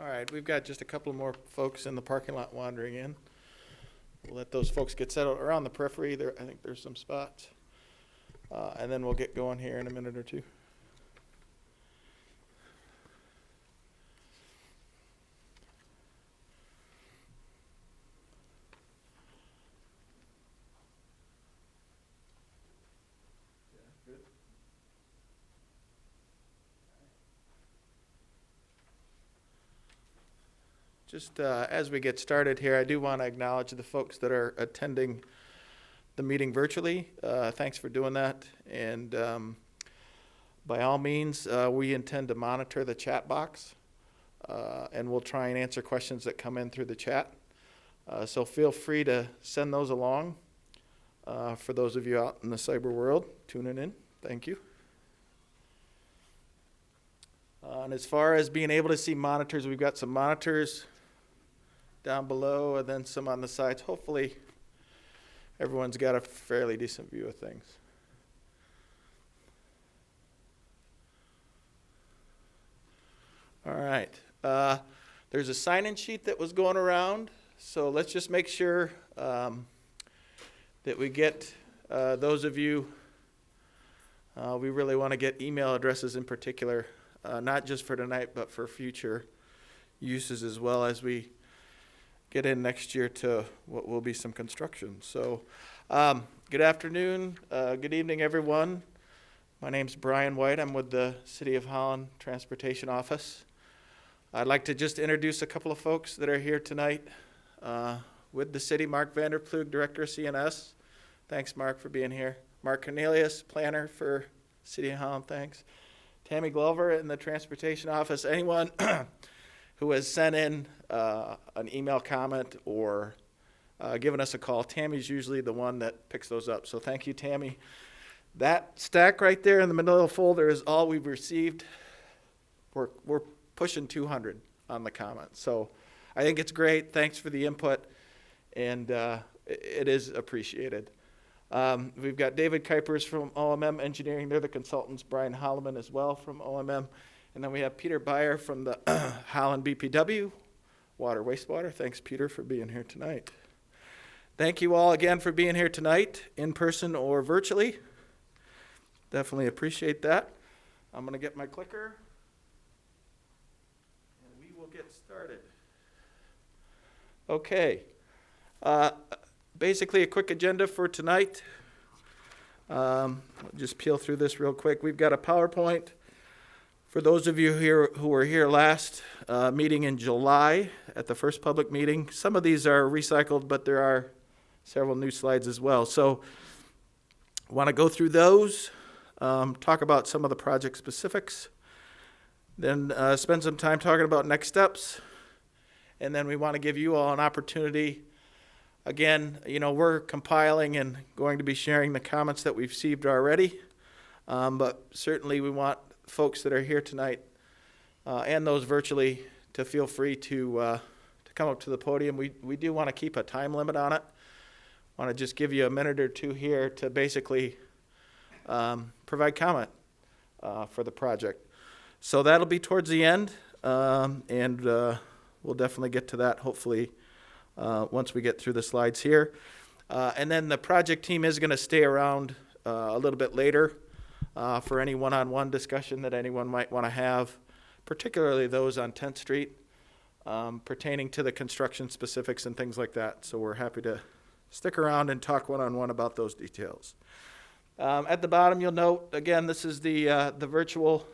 All right, we've got just a couple more folks in the parking lot wandering in. We'll let those folks get settled around the periphery. I think there's some spots. And then we'll get going here in a minute or two. Just as we get started here, I do want to acknowledge the folks that are attending the meeting virtually. Thanks for doing that. And by all means, we intend to monitor the chat box, and we'll try and answer questions that come in through the chat. So feel free to send those along for those of you out in the cyber world tuning in. Thank you. And as far as being able to see monitors, we've got some monitors down below and then some on the sides. Hopefully everyone's got a fairly decent view of things. All right. There's a sign-in sheet that was going around, so let's just make sure that we get those of you, we really want to get email addresses in particular, not just for tonight, but for future uses as well as we get in next year to what will be some construction. So good afternoon, good evening, everyone. My name's Brian White. I'm with the City of Holland Transportation Office. I'd like to just introduce a couple of folks that are here tonight with the city. Mark Vanderplug, Director of CNS. Thanks, Mark, for being here. Mark Cornelius, Planner for City of Holland. Thanks. Tammy Glover in the Transportation Office. Anyone who has sent in an email comment or given us a call, Tammy's usually the one that picks those up. So thank you, Tammy. That stack right there in the middle of the folder is all we've received. We're pushing 200 on the comments. So I think it's great. Thanks for the input, and it is appreciated. We've got David Kuipers from OMM Engineering. They're the consultants. Brian Holloman as well from OMM. And then we have Peter Beyer from the Holland BPW, Water Wastewater. Thanks, Peter, for being here tonight. Thank you all again for being here tonight, in person or virtually. Definitely appreciate that. I'm going to get my clicker, and we will get started. Okay. Basically, a quick agenda for tonight. I'll just peel through this real quick. We've got a PowerPoint. For those of you here who were here last meeting in July at the first public meeting, some of these are recycled, but there are several new slides as well. So I want to go through those, talk about some of the project specifics, then spend some time talking about next steps, and then we want to give you all an opportunity. Again, we're compiling and going to be sharing the comments that we've received already, but certainly we want folks that are here tonight and those virtually to feel free to come up to the podium. We do want to keep a time limit on it. Want to just give you a minute or two here to basically provide comment for the project. So that'll be towards the end, and we'll definitely get to that hopefully once we get through the slides here. And then the project team is going to stay around a little bit later for any one-on-one discussion that anyone might want to have, particularly those on 10th Street, pertaining to the construction specifics and things like that. So we're happy to stick around and talk one-on-one about those details. At the bottom, you'll note, again, this is the virtual.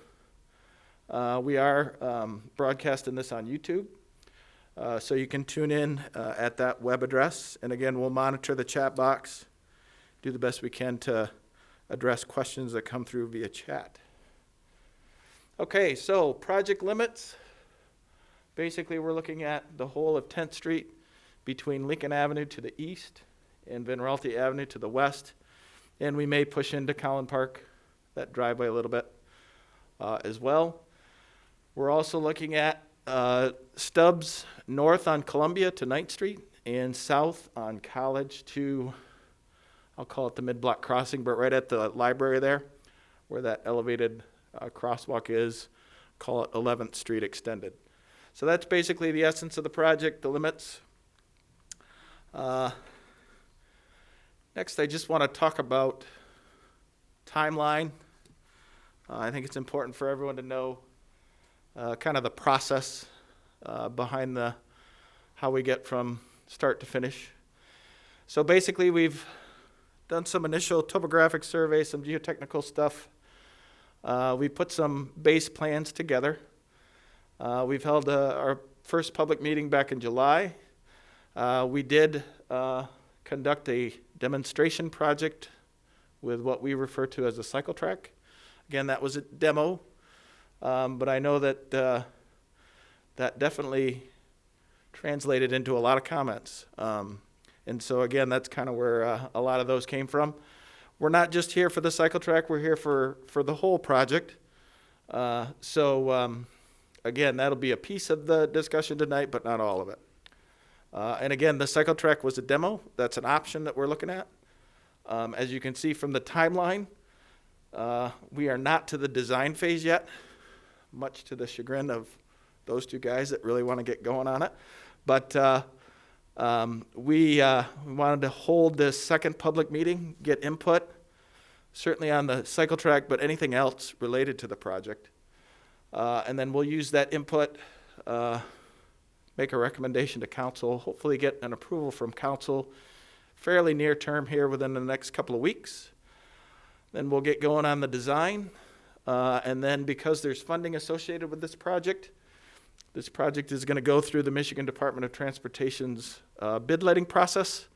We are broadcasting this on YouTube, so you can tune in at that web address. And again, we'll monitor the chat box, do the best we can to address questions that come through via chat. Okay, so project limits. Basically, we're looking at the whole of 10th Street between Lincoln Avenue to the east and Van Raalte Avenue to the west. And we may push into Collin Park, that driveway a little bit as well. We're also looking at stubs north on Columbia to 9th Street and south on College to, I'll call it the mid-block crossing, but right at the library there, where that elevated crosswalk is, call it 11th Street extended. So that's basically the essence of the project, the limits. Next, I just want to talk about timeline. I think it's important for everyone to know kind of the process behind how we get from start to finish. So basically, we've done some initial topographic survey, some geotechnical stuff. We put some base plans together. We've held our first public meeting back in July. We did conduct a demonstration project with what we refer to as a cycle track. Again, that was a demo, but I know that that definitely translated into a lot of comments. And so again, that's kind of where a lot of those came from. We're not just here for the cycle track, we're here for the whole project. Again, that'll be a piece of the discussion tonight, but not all of it. And again, the cycle track was a demo. That's an option that we're looking at. As you can see from the timeline, we are not to the design phase yet, much to the chagrin of those two guys that really want to get going on it. But we wanted to hold this second public meeting, get input, certainly on the cycle track, but anything else related to the project. And then we'll use that input, make a recommendation to council, hopefully get an approval from council fairly near term here within the next couple of weeks. Then we'll get going on the design. And then because there's funding associated with this project is going to go through the Michigan Department of Transportation's bid letting process,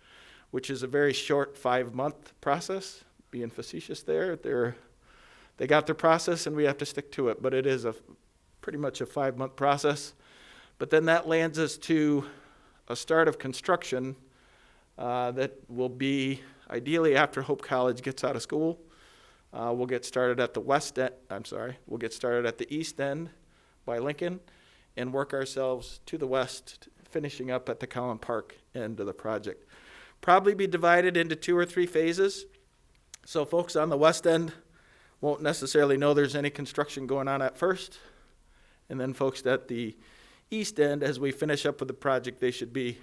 which is a very short 5-month process. Being facetious there, they got their process and we have to stick to it, but it is pretty much a 5-month process. But then that lands us to a start of construction that will be ideally after Hope College gets out of school. We'll get started at the we'll get started at the east end by Lincoln and work ourselves to the west, finishing up at the Collin Park end of the project. Probably be divided into 2 or 3 phases. So folks on the west end won't necessarily know there's any construction going on at first. And then folks at the east end, as we finish up with the project, they should be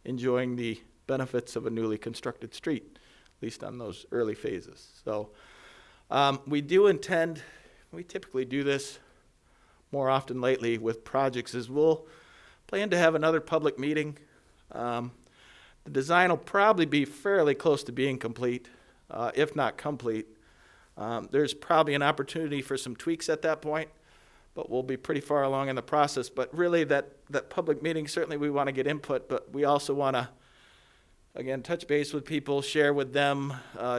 enjoying the benefits of a newly constructed street, at least on those early phases. So we typically do this more often lately with projects, is we'll plan to have another public meeting. The design will probably be fairly close to being complete, if not complete. There's probably an opportunity for some tweaks at that point, but we'll be pretty far along in the process. But really that public meeting, certainly we want to get input, but we also want to, again, touch base with people, share with them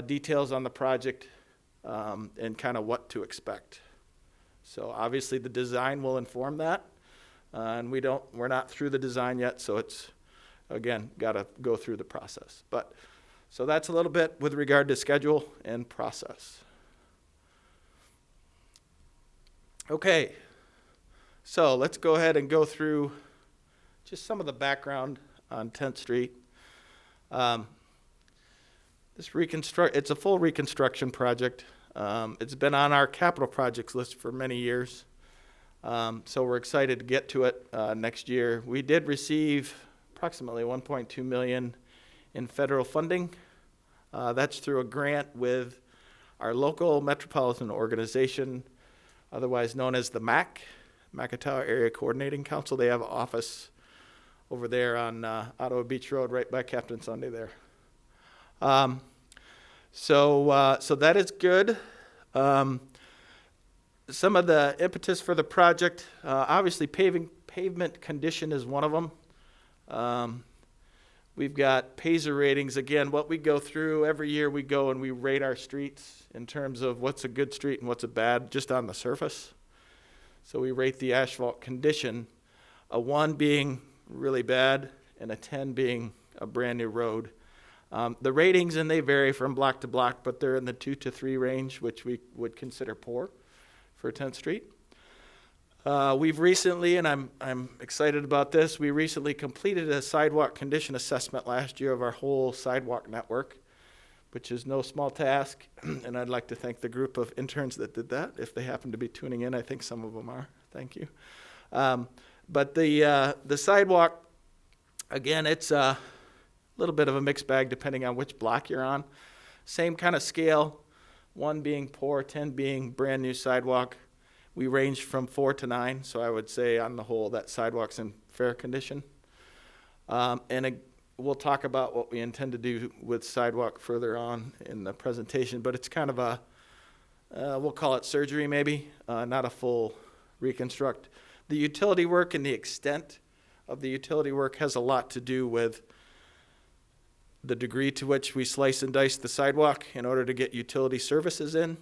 details on the project and kind of what to expect. So obviously the design will inform that, and we're not through the design yet, so it's, again, got to go through the process. But so that's a little bit with regard to schedule and process. Okay, so let's go ahead and go through just some of the background on 10th Street. It's a full reconstruction project. It's been on our capital projects list for many years. So we're excited to get to it next year. We did receive approximately $1.2 million in federal funding. That's through a grant with our local metropolitan organization, otherwise known as the MAC, Macatawa Area Coordinating Council. They have an office over there on Ottawa Beach Road, right by Captain Sunday there. So that is good. Some of the impetus for the project, obviously pavement condition is one of them. We've got Paiser ratings. Again, what we go through every year, we go and we rate our streets in terms of what's a good street and what's a bad, just on the surface. So we rate the asphalt condition, a 1 being really bad and a 10 being a brand new road. The ratings, and they vary from block to block, but they're in the 2 to 3 range, which we would consider poor for 10th Street. We've recently, and I'm excited about this, we recently completed a sidewalk condition assessment last year of our whole sidewalk network, which is no small task, and I'd like to thank the group of interns that did that. If they happen to be tuning in, I think some of them are. Thank you. But the sidewalk, again, it's a little bit of a mixed bag depending on which block you're on. Same kind of scale, 1 being poor, 10 being brand new sidewalk. We range from 4 to 9, so I would say on the whole that sidewalk's in fair condition. We'll talk about what we intend to do with sidewalk further on in the presentation, but it's kind of a, we'll call it surgery maybe, not a full reconstruct. The utility work and the extent of the utility work has a lot to do with the degree to which we slice and dice the sidewalk in order to get utility services in,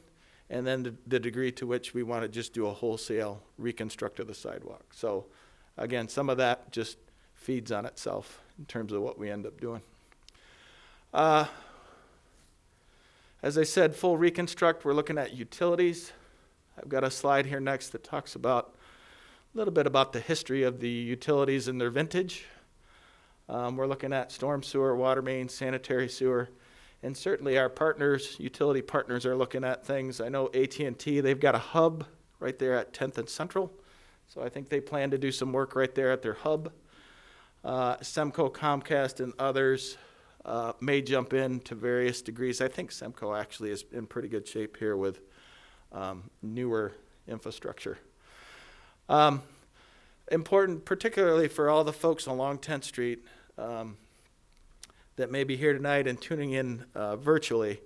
and then the degree to which we want to just do a wholesale reconstruct of the sidewalk. So again, some of that just feeds on itself in terms of what we end up doing. As I said, full reconstruct, we're looking at utilities. I've got a slide here next that talks about a little bit about the history of the utilities and their vintage. We're looking at storm sewer, water main, sanitary sewer, and certainly our partners, utility partners, are looking at things. I know AT&T, they've got a hub right there at 10th and Central, so I think they plan to do some work right there at their hub. Semco, Comcast, and others may jump in to various degrees. I think Semco actually is in pretty good shape here with newer infrastructure. Important, particularly for all the folks along 10th Street that may be here tonight and tuning in virtually,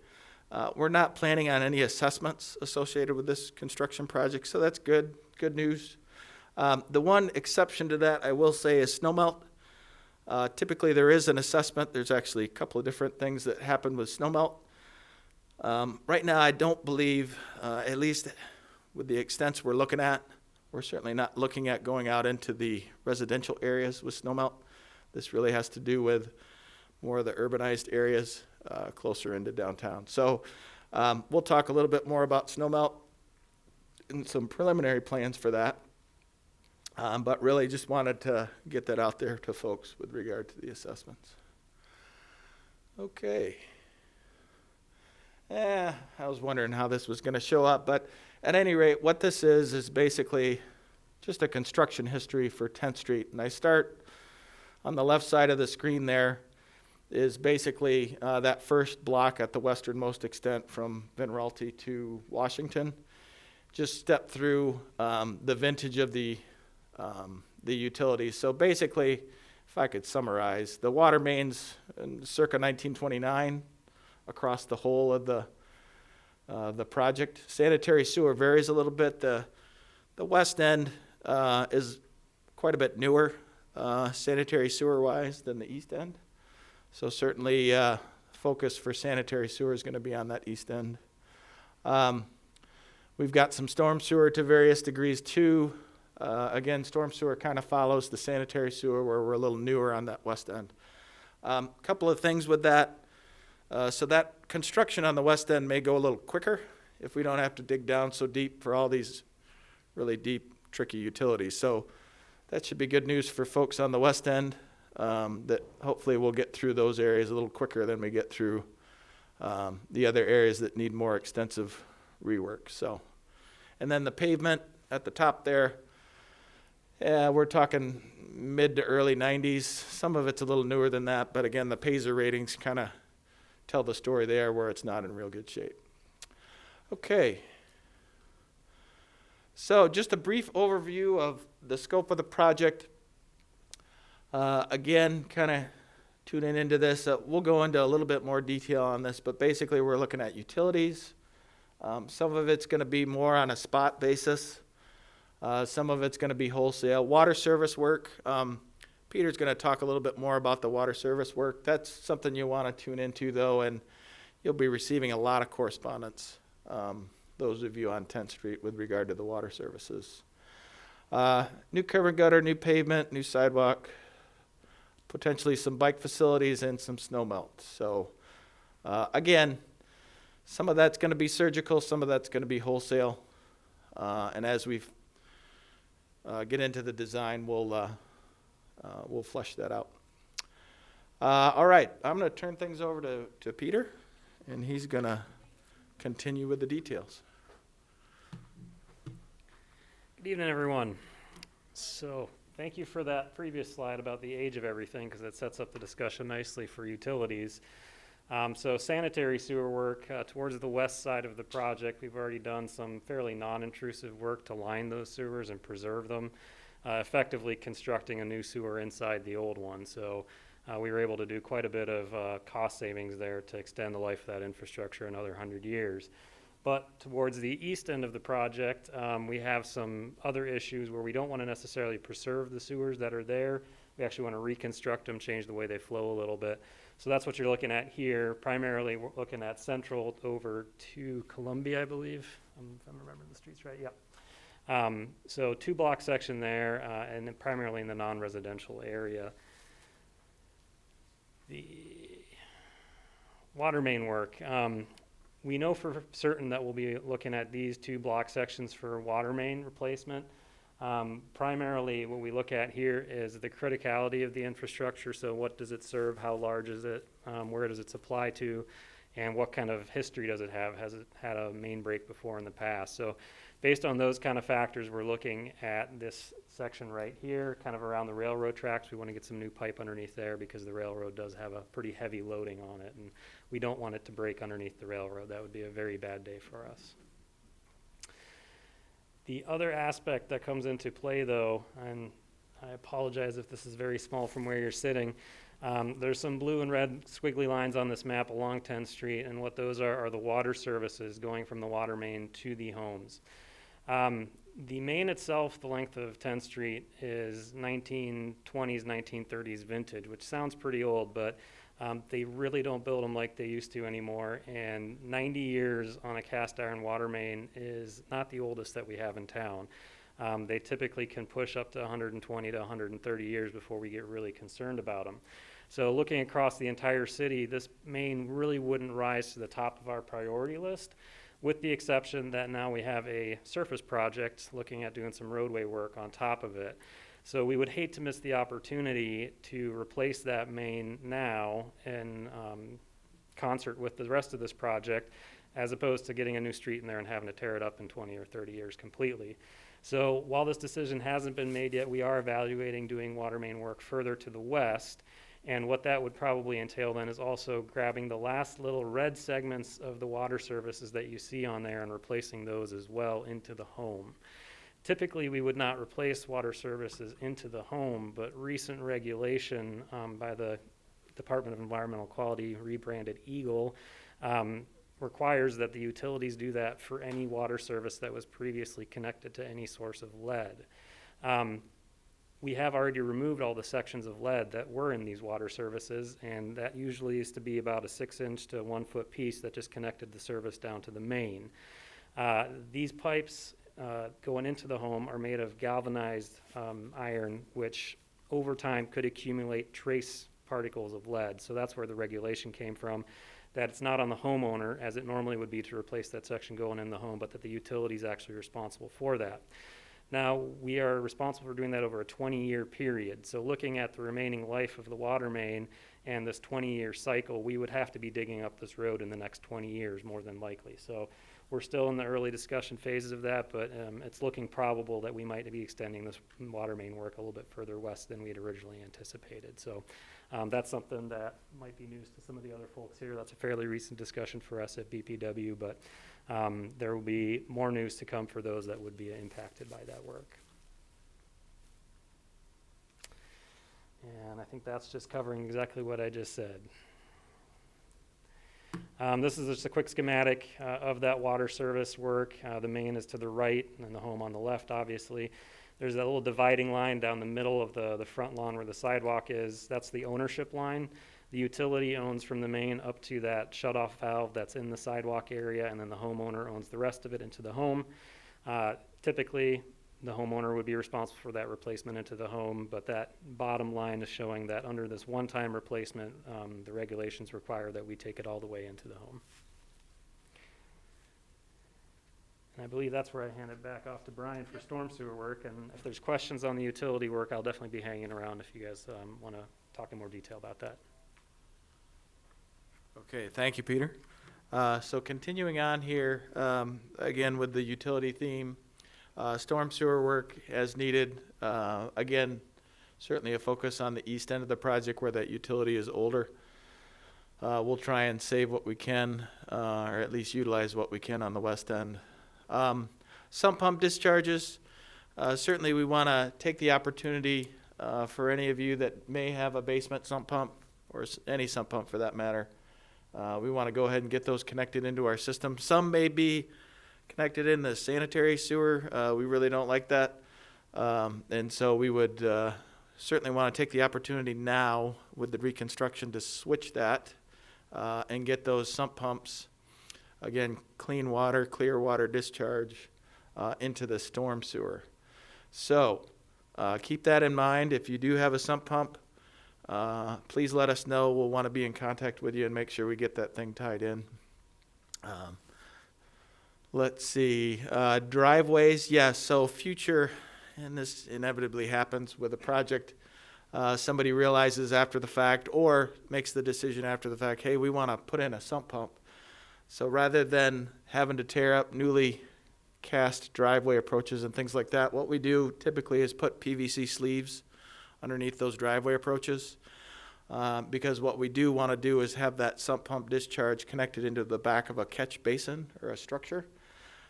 we're not planning on any assessments associated with this construction project, so that's good news. The one exception to that I will say is snowmelt. Typically there is an assessment. There's actually a couple of different things that happen with snowmelt. Right now I don't believe, at least with the extents we're looking at, we're certainly not looking at going out into the residential areas with snowmelt. This really has to do with more of the urbanized areas closer into downtown. So we'll talk a little bit more about snowmelt and some preliminary plans for that. But really just wanted to get that out there to folks with regard to the assessments. Okay. I was wondering how this was going to show up, but at any rate, what this is basically just a construction history for 10th Street. And I start on the left side of the screen there is basically that first block at the westernmost extent from Vinralty to Washington. Just step through the vintage of the utilities. So basically, if I could summarize, the water mains in circa 1929 across the whole of the project. Sanitary sewer varies a little bit. The west end is quite a bit newer sanitary sewer wise than the east end. So certainly focus for sanitary sewer is going to be on that east end. We've got some storm sewer to various degrees too. Again, storm sewer kind of follows the sanitary sewer where we're a little newer on that west end. A couple of things with that. So that construction on the west end may go a little quicker if we don't have to dig down so deep for all these really deep, tricky utilities. So that should be good news for folks on the west end, that hopefully we'll get through those areas a little quicker than we get through the other areas that need more extensive rework. So, and then the pavement at the top there, we're talking mid to early 90s. Some of it's a little newer than that, but again, the Paisley ratings kind of tell the story there where it's not in real good shape. Okay. So just a brief overview of the scope of the project. Again, kind of tuning into this. We'll go into a little bit more detail on this, but basically we're looking at utilities. Some of it's going to be more on a spot basis. Some of it's going to be wholesale. Water service work. Peter's going to talk a little bit more about the water service work. That's something you want to tune into, though, and you'll be receiving a lot of correspondence, those of you on 10th Street, with regard to the water services. New curb and gutter, new pavement, new sidewalk, potentially some bike facilities, and some snow melt. So, again, some of that's going to be surgical, some of that's going to be wholesale. And as we get into the design, we'll flesh that out. All right, I'm going to turn things over to Peter, and he's going to continue with the details. Good evening, everyone. So Thank you for that previous slide about the age of everything, because it sets up the discussion nicely for utilities. So sanitary sewer work towards the west side of the project, we've already done some fairly non-intrusive work to line those sewers and preserve them, effectively constructing a new sewer inside the old one. So we were able to do quite a bit of cost savings there to extend the life of that infrastructure another 100 years. But towards the east end of the project, we have some other issues where we don't want to necessarily preserve the sewers that are there. We actually want to reconstruct them, change the way they flow a little bit. So that's what you're looking at here. Primarily, we're looking at Central over to Columbia, I believe, if I'm remembering the streets right. Yep. So 2-block section there, and then primarily in the non-residential area. The water main work. We know for certain that we'll be looking at these 2-block sections for water main replacement. Primarily what we look at here is the criticality of the infrastructure. So what does it serve? How large is it? Where does it supply to? And what kind of history does it have? Has it had a main break before in the past? So based on those kind of factors, we're looking at this section right here, kind of around the railroad tracks. We want to get some new pipe underneath there because the railroad does have a pretty heavy loading on it, and we don't want it to break underneath the railroad. That would be a very bad day for us. The other aspect that comes into play, though, and I apologize if this is very small from where you're sitting, there's some blue and red squiggly lines on this map along 10th Street, and what those are the water services going from the water main to the homes. The main itself, the length of 10th Street, is 1920s, 1930s vintage, which sounds pretty old, but they really don't build them like they used to anymore, and 90 years on a cast iron water main is not the oldest that we have in town. They typically can push up to 120 to 130 years before we get really concerned about them. So looking across the entire city, this main really wouldn't rise to the top of our priority list, with the exception that now we have a surface project looking at doing some roadway work on top of it. So we would hate to miss the opportunity to replace that main now in concert with the rest of this project, as opposed to getting a new street in there and having to tear it up in 20 or 30 years completely. So while this decision hasn't been made yet, we are evaluating doing water main work further to the west. And what that would probably entail then is also grabbing the last little red segments of the water services that you see on there and replacing those as well into the home. Typically, we would not replace water services into the home, but recent regulation by the Department of Environmental Quality, rebranded Eagle, requires that the utilities do that for any water service that was previously connected to any source of lead. We have already removed all the sections of lead that were in these water services, and that usually used to be about a 6-inch to 1-foot piece that just connected the service down to the main. These pipes going into the home are made of galvanized iron, which over time could accumulate trace particles of lead. So that's where the regulation came from, that it's not on the homeowner, as it normally would be to replace that section going in the home, but that the utility is actually responsible for that. Now, we are responsible for doing that over a 20-year period. So looking at the remaining life of the water main and this 20-year cycle, we would have to be digging up this road in the next 20 years, more than likely. So we're still in the early discussion phases of that, but it's looking probable that we might be extending this water main work a little bit further west than we had originally anticipated. So that's something that might be news to some of the other folks here. That's a fairly recent discussion for us at BPW, but there will be more news to come for those that would be impacted by that work. And I think that's just covering exactly what I just said. This is just a quick schematic of that water service work. The main is to the right and the home on the left, obviously. There's that little dividing line down the middle of the front lawn where the sidewalk is. That's the ownership line. The utility owns from the main up to that shutoff valve that's in the sidewalk area, and then the homeowner owns the rest of it into the home. Typically, the homeowner would be responsible for that replacement into the home, but that bottom line is showing that under this one-time replacement, the regulations require that we take it all the way into the home. And I believe that's where I hand it back off to Brian for storm sewer work, and if there's questions on the utility work, I'll definitely be hanging around if you guys want to talk in more detail about that. Okay, thank you, Peter. So continuing on here, again with the utility theme, storm sewer work as needed. Again, certainly a focus on the east end of the project where that utility is older. We'll try and save what we can, or at least utilize what we can on the west end. Sump pump discharges. Certainly we want to take the opportunity for any of you that may have a basement sump pump, or any sump pump for that matter. We want to go ahead and get those connected into our system. Some may be connected in the sanitary sewer. We really don't like that. And so we would certainly want to take the opportunity now with the reconstruction to switch that and get those sump pumps, again, clean water, clear water discharge into the storm sewer. So keep that in mind. If you do have a sump pump, please let us know. We'll want to be in contact with you and make sure we get that thing tied in. Let's see, driveways, yes, so future, and this inevitably happens with a project, somebody realizes after the fact or makes the decision after the fact, hey, we want to put in a sump pump. So rather than having to tear up newly cast driveway approaches and things like that, what we do typically is put PVC sleeves underneath those driveway approaches, because what we do want to do is have that sump pump discharge connected into the back of a catch basin or a structure,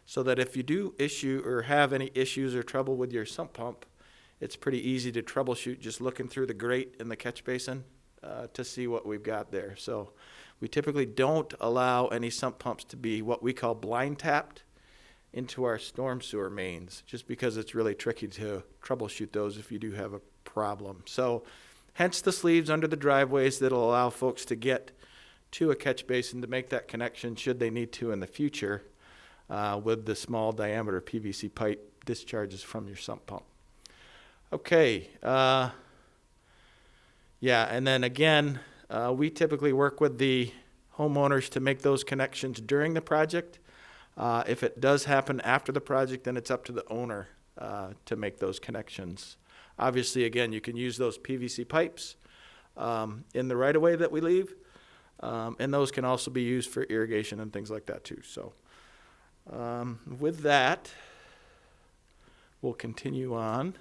so that if you do issue or have any issues or trouble with your sump pump, it's pretty easy to troubleshoot just looking through the grate in the catch basin to see what we've got there. So we typically don't allow any sump pumps to be what we call blind tapped into our storm sewer mains, just because it's really tricky to troubleshoot those if you do have a problem. So hence the sleeves under the driveways that'll allow folks to get to a catch basin to make that connection should they need to in the future with the small diameter PVC pipe discharges from your sump pump. Okay, yeah, and then again, we typically work with the homeowners to make those connections during the project. If it does happen after the project, then it's up to the owner to make those connections. Obviously, again, you can use those PVC pipes in the right-of-way that we leave, and those can also be used for irrigation and things like that too. So with that, we'll continue on.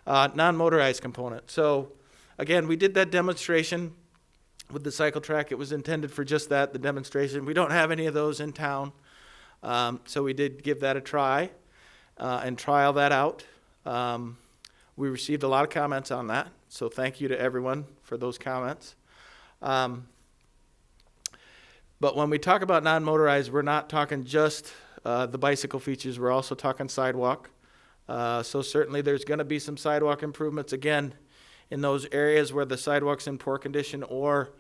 Non-motorized component. So again, we did that demonstration with the cycle track. It was intended for just that, the demonstration. We don't have any of those in town. So we did give that a try and trial that out. We received a lot of comments on that, so thank you to everyone for those comments. But when we talk about non-motorized, we're not talking just the bicycle features. We're also talking sidewalk. So certainly there's going to be some sidewalk improvements, again, in those areas where the sidewalk's in poor condition, or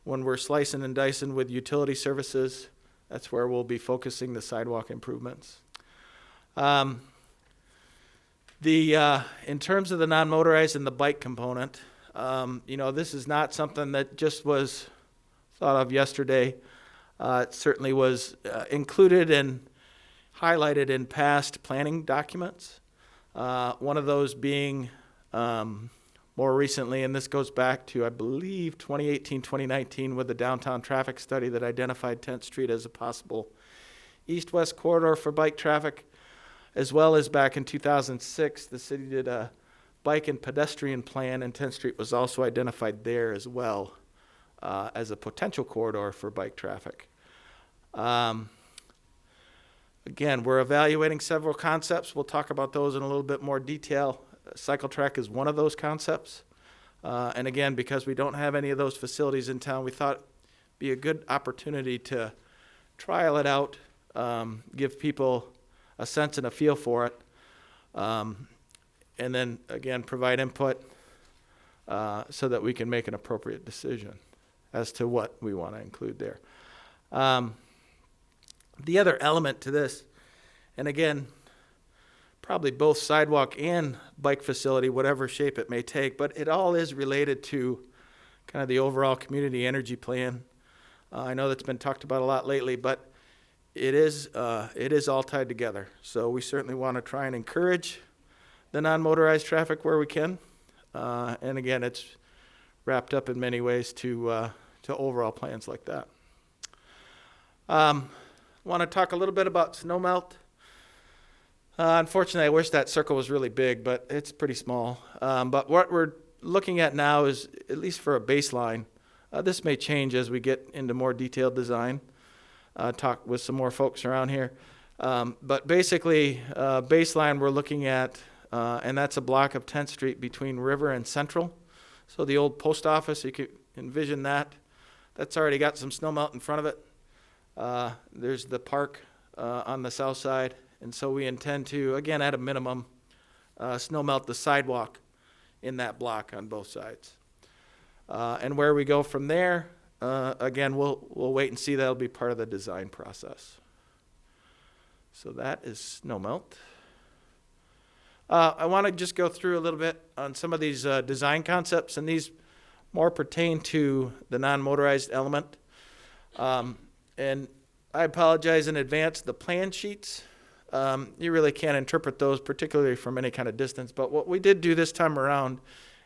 when we're slicing and dicing with utility services. That's where we'll be focusing the sidewalk improvements. In terms of the non-motorized and the bike component, this is not something that just was thought of yesterday. It certainly was included and highlighted in past planning documents. One of those being more recently, and this goes back to, I believe, 2018, 2019 with the downtown traffic study that identified 10th Street as a possible east-west corridor for bike traffic, as well as back in 2006, the city did a bike and pedestrian plan, and 10th Street was also identified there as well as a potential corridor for bike traffic. Again, we're evaluating several concepts. We'll talk about those in a little bit more detail. Cycle track is one of those concepts. And again, because we don't have any of those facilities in town, we thought it'd be a good opportunity to trial it out, give people a sense and a feel for it, and then, again, provide input so that we can make an appropriate decision as to what we want to include there. The other element to this, and again, probably both sidewalk and bike facility, whatever shape it may take, but it all is related to kind of the overall community energy plan. I know that's been talked about a lot lately, but it is all tied together. So we certainly want to try and encourage the non-motorized traffic where we can. And again, it's wrapped up in many ways to overall plans like that. Want to talk a little bit about snow melt. Unfortunately, I wish that circle was really big, but it's pretty small. But what we're looking at now is, at least for a baseline, this may change as we get into more detailed design, talk with some more folks around here. But basically, baseline we're looking at, and that's a block of 10th Street between River and Central. So the old post office, you could envision that. That's already got some snow melt in front of it. There's the park on the south side. And so we intend to, again, at a minimum, snow melt the sidewalk in that block on both sides. And where we go from there, again, we'll wait and see. That'll be part of the design process. So that is snow melt. I want to just go through a little bit on some of these design concepts, and these more pertain to the non-motorized element. And I apologize in advance. The plan sheets, you really can't interpret those particularly from any kind of distance, but what we did do this time around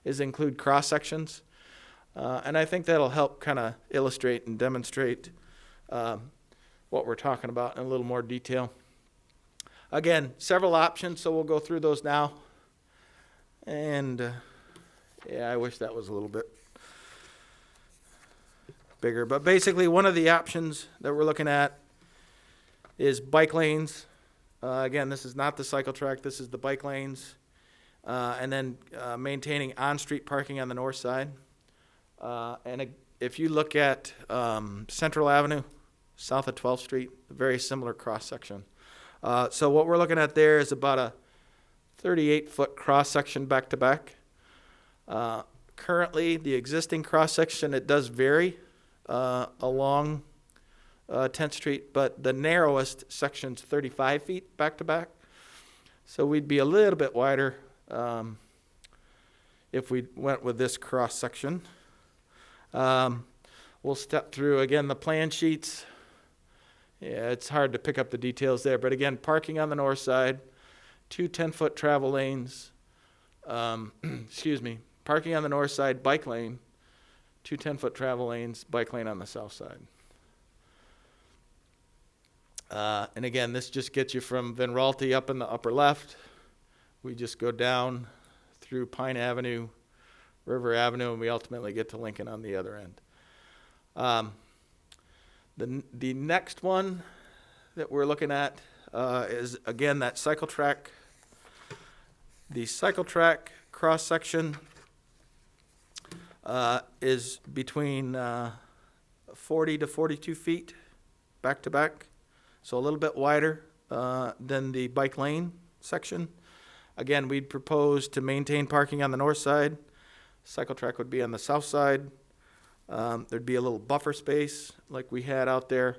is include cross sections, and I think that'll help kind of illustrate and demonstrate what we're talking about in a little more detail. Again, several options, so we'll go through those now. And yeah, I wish that was a little bit bigger, but basically one of the options that we're looking at is bike lanes. Again, this is not the cycle track, this is the bike lanes. And then maintaining on-street parking on the north side. And if you look at Central Avenue, south of 12th Street, a very similar cross-section. So what we're looking at there is about a 38-foot cross-section back-to-back. Currently, the existing cross-section, it does vary along 10th Street, but the narrowest section's 35 feet back-to-back. So we'd be a little bit wider if we went with this cross-section. We'll step through, again, the plan sheets. Yeah, it's hard to pick up the details there, but again, parking on the north side, 2 10-foot travel lanes, parking on the north side, bike lane, 2 10-foot travel lanes, bike lane on the south side. And again, this just gets you from Van Raalte up in the upper left. We just go down through Pine Avenue, River Avenue, and we ultimately get to Lincoln on the other end. The next one that we're looking at is, again, that cycle track. The cycle track cross-section is between 40 to 42 feet back-to-back, so a little bit wider than the bike lane section. Again, we'd propose to maintain parking on the north side. Cycle track would be on the south side. There'd be a little buffer space like we had out there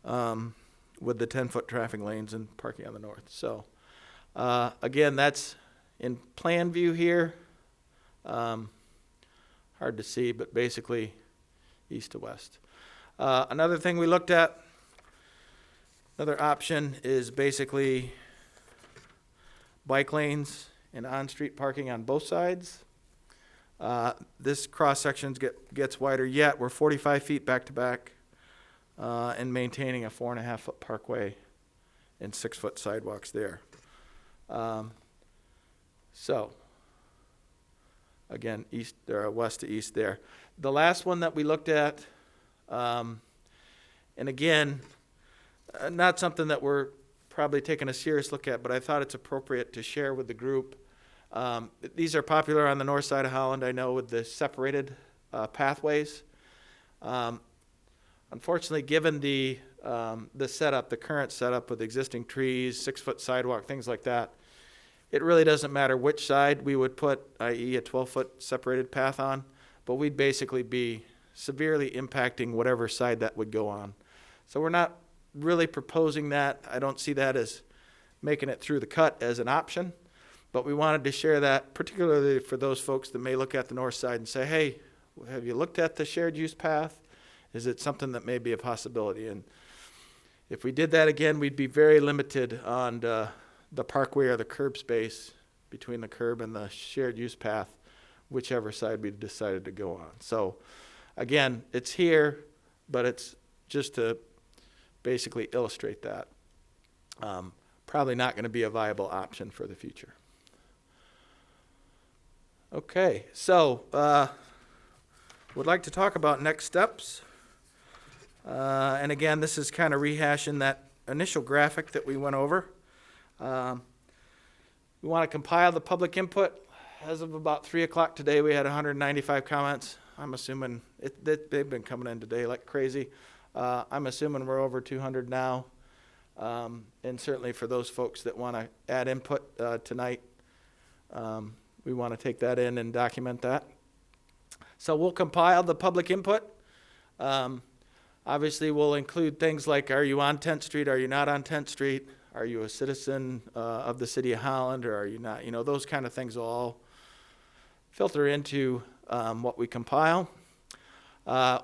with the 10-foot traffic lanes and parking on the north. So again, that's in plan view here. Hard to see, but basically east to west. Another thing we looked at, another option is basically bike lanes and on-street parking on both sides. This cross-section gets wider yet. We're 45 feet back-to-back and maintaining a 4.5-foot parkway and 6-foot sidewalks there. So, again, west to east there. The last one that we looked at, and again, not something that we're probably taking a serious look at, but I thought it's appropriate to share with the group. These are popular on the north side of Holland, I know, with the separated pathways. Unfortunately, given the setup, the current setup with existing trees, 6-foot sidewalk, things like that, it really doesn't matter which side we would put, i.e. a 12-foot separated path on, but we'd basically be severely impacting whatever side that would go on. So we're not really proposing that. I don't see that as making it through the cut as an option. But we wanted to share that, particularly for those folks that may look at the north side and say, hey, have you looked at the shared use path? Is it something that may be a possibility? And if we did that again, we'd be very limited on the parkway or the curb space between the curb and the shared use path, whichever side we decided to go on. So again, it's here, but it's just to basically illustrate that. probably not going to be a viable option for the future. Okay, so would like to talk about next steps. And again, this is kind of rehashing that initial graphic that we went over. We want to compile the public input. As of about 3 o'clock today, we had 195 comments. I'm assuming they've been coming in today like crazy. I'm assuming we're over 200 now. And certainly for those folks that want to add input tonight, we want to take that in and document that. So we'll compile the public input. Obviously, we'll include things like, are you on 10th Street? Are you not on 10th Street? Are you a citizen of the city of Holland, or are you not? You know, those kind of things will all filter into what we compile.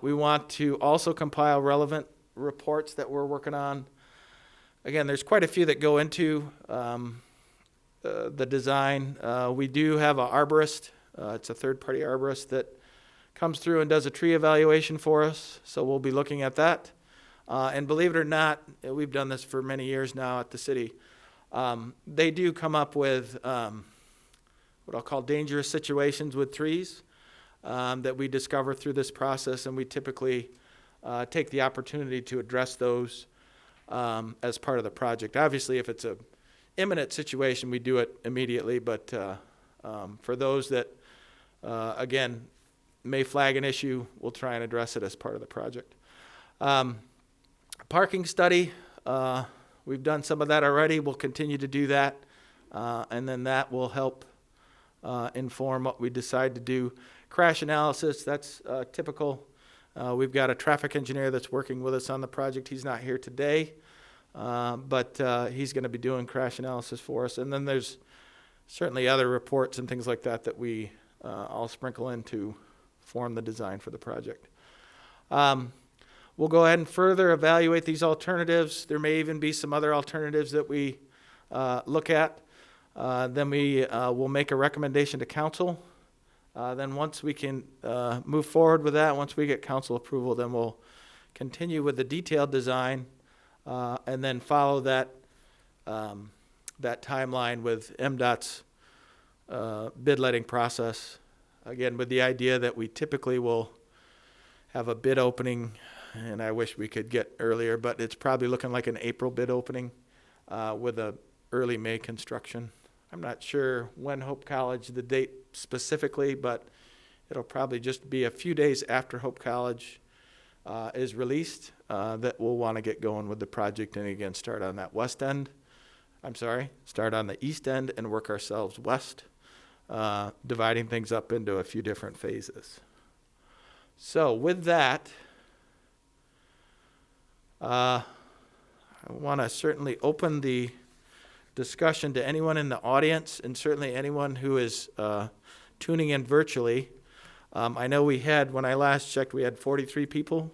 We want to also compile relevant reports that we're working on. Again, there's quite a few that go into the design. We do have an arborist. It's a third-party arborist that comes through and does a tree evaluation for us, so we'll be looking at that. And believe it or not, we've done this for many years now at the city. They do come up with what I'll call dangerous situations with trees that we discover through this process, and we typically take the opportunity to address those as part of the project. Obviously, if it's an imminent situation, we do it immediately, but for those that, again, may flag an issue, we'll try and address it as part of the project. Parking study, we've done some of that already. We'll continue to do that, and then that will help inform what we decide to do. Crash analysis, that's typical. We've got a traffic engineer that's working with us on the project. He's not here today, but he's going to be doing crash analysis for us. And then there's certainly other reports and things like that that we all sprinkle in to form the design for the project. We'll go ahead and further evaluate these alternatives. There may even be some other alternatives that we look at. Then we will make a recommendation to council. Then once we can move forward with that, once we get council approval, then we'll continue with the detailed design and then follow that timeline with MDOT's bid letting process. Again, with the idea that we typically will have a bid opening, and I wish we could get earlier, but it's probably looking like an April bid opening with a early May construction. I'm not sure when Hope College, the date specifically, but it'll probably just be a few days after Hope College is released that we'll want to get going with the project, and again, start on that start on the east end and work ourselves west, dividing things up into a few different phases. So with that, I want to certainly open the discussion to anyone in the audience, and certainly anyone who is tuning in virtually. I know we had, when I last checked, we had 43 people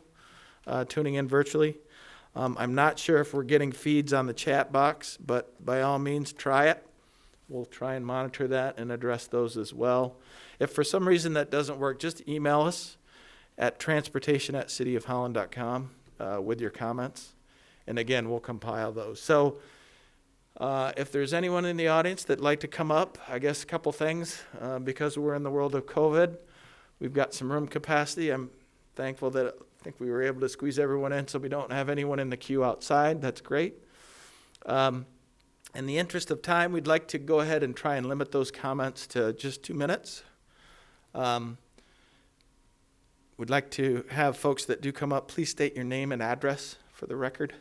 tuning in virtually. I'm not sure if we're getting feeds on the chat box, but by all means, try it. We'll try and monitor that and address those as well. If for some reason that doesn't work, just email us at transportation@cityofholland.com with your comments. And again, we'll compile those. So if there's anyone in the audience that'd like to come up, I guess a couple things. Because we're in the world of COVID, we've got some room capacity. I'm thankful that I think we were able to squeeze everyone in so we don't have anyone in the queue outside. That's great. In the interest of time, we'd like to go ahead and try and limit those comments to just 2 minutes. We'd like to have folks that do come up, please state your name and address for the record.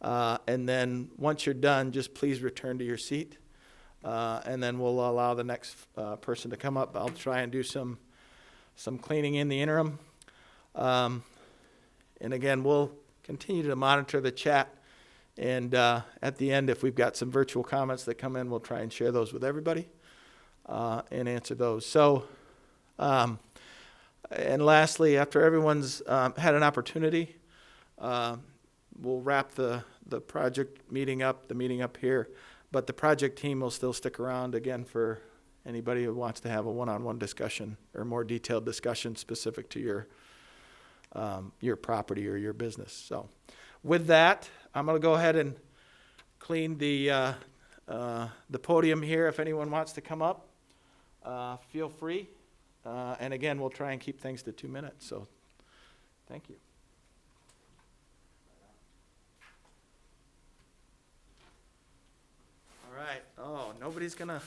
And then once you're done, just please return to your seat. And then we'll allow the next person to come up. I'll try and do some cleaning in the interim. And again, we'll continue to monitor the chat. And at the end, if we've got some virtual comments that come in, we'll try and share those with everybody and answer those. So, and lastly, after everyone's had an opportunity, we'll wrap the project meeting up, the meeting up here. But the project team will still stick around, again, for anybody who wants to have a one-on-one discussion or more detailed discussion specific to your property or your business. So with that, I'm going to go ahead and clean the podium here. If anyone wants to come up, feel free. And again, we'll try and keep things to 2 minutes. So thank you. All right. Oh, nobody's going to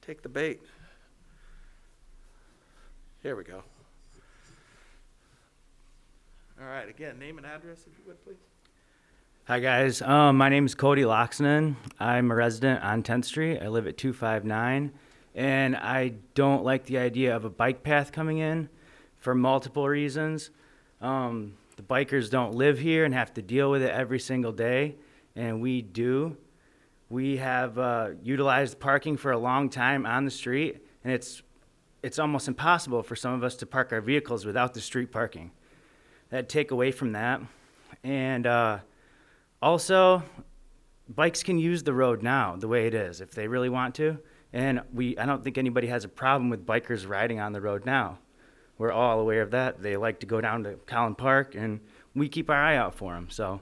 take the bait. Here we go. All right. Again, name and address, if you would, please. Hi, guys. My name is Cody Locksman. I'm a resident on 10th Street. I live at 259, and I don't like the idea of a bike path coming in for multiple reasons. The bikers don't live here and have to deal with it every single day, and we do. We have utilized parking for a long time on the street, and it's almost impossible for some of us to park our vehicles without the street parking. That'd take away from that. And also, bikes can use the road now the way it is if they really want to. And I don't think anybody has a problem with bikers riding on the road now. We're all aware of that. They like to go down to Collin Park, and we keep our eye out for them. So,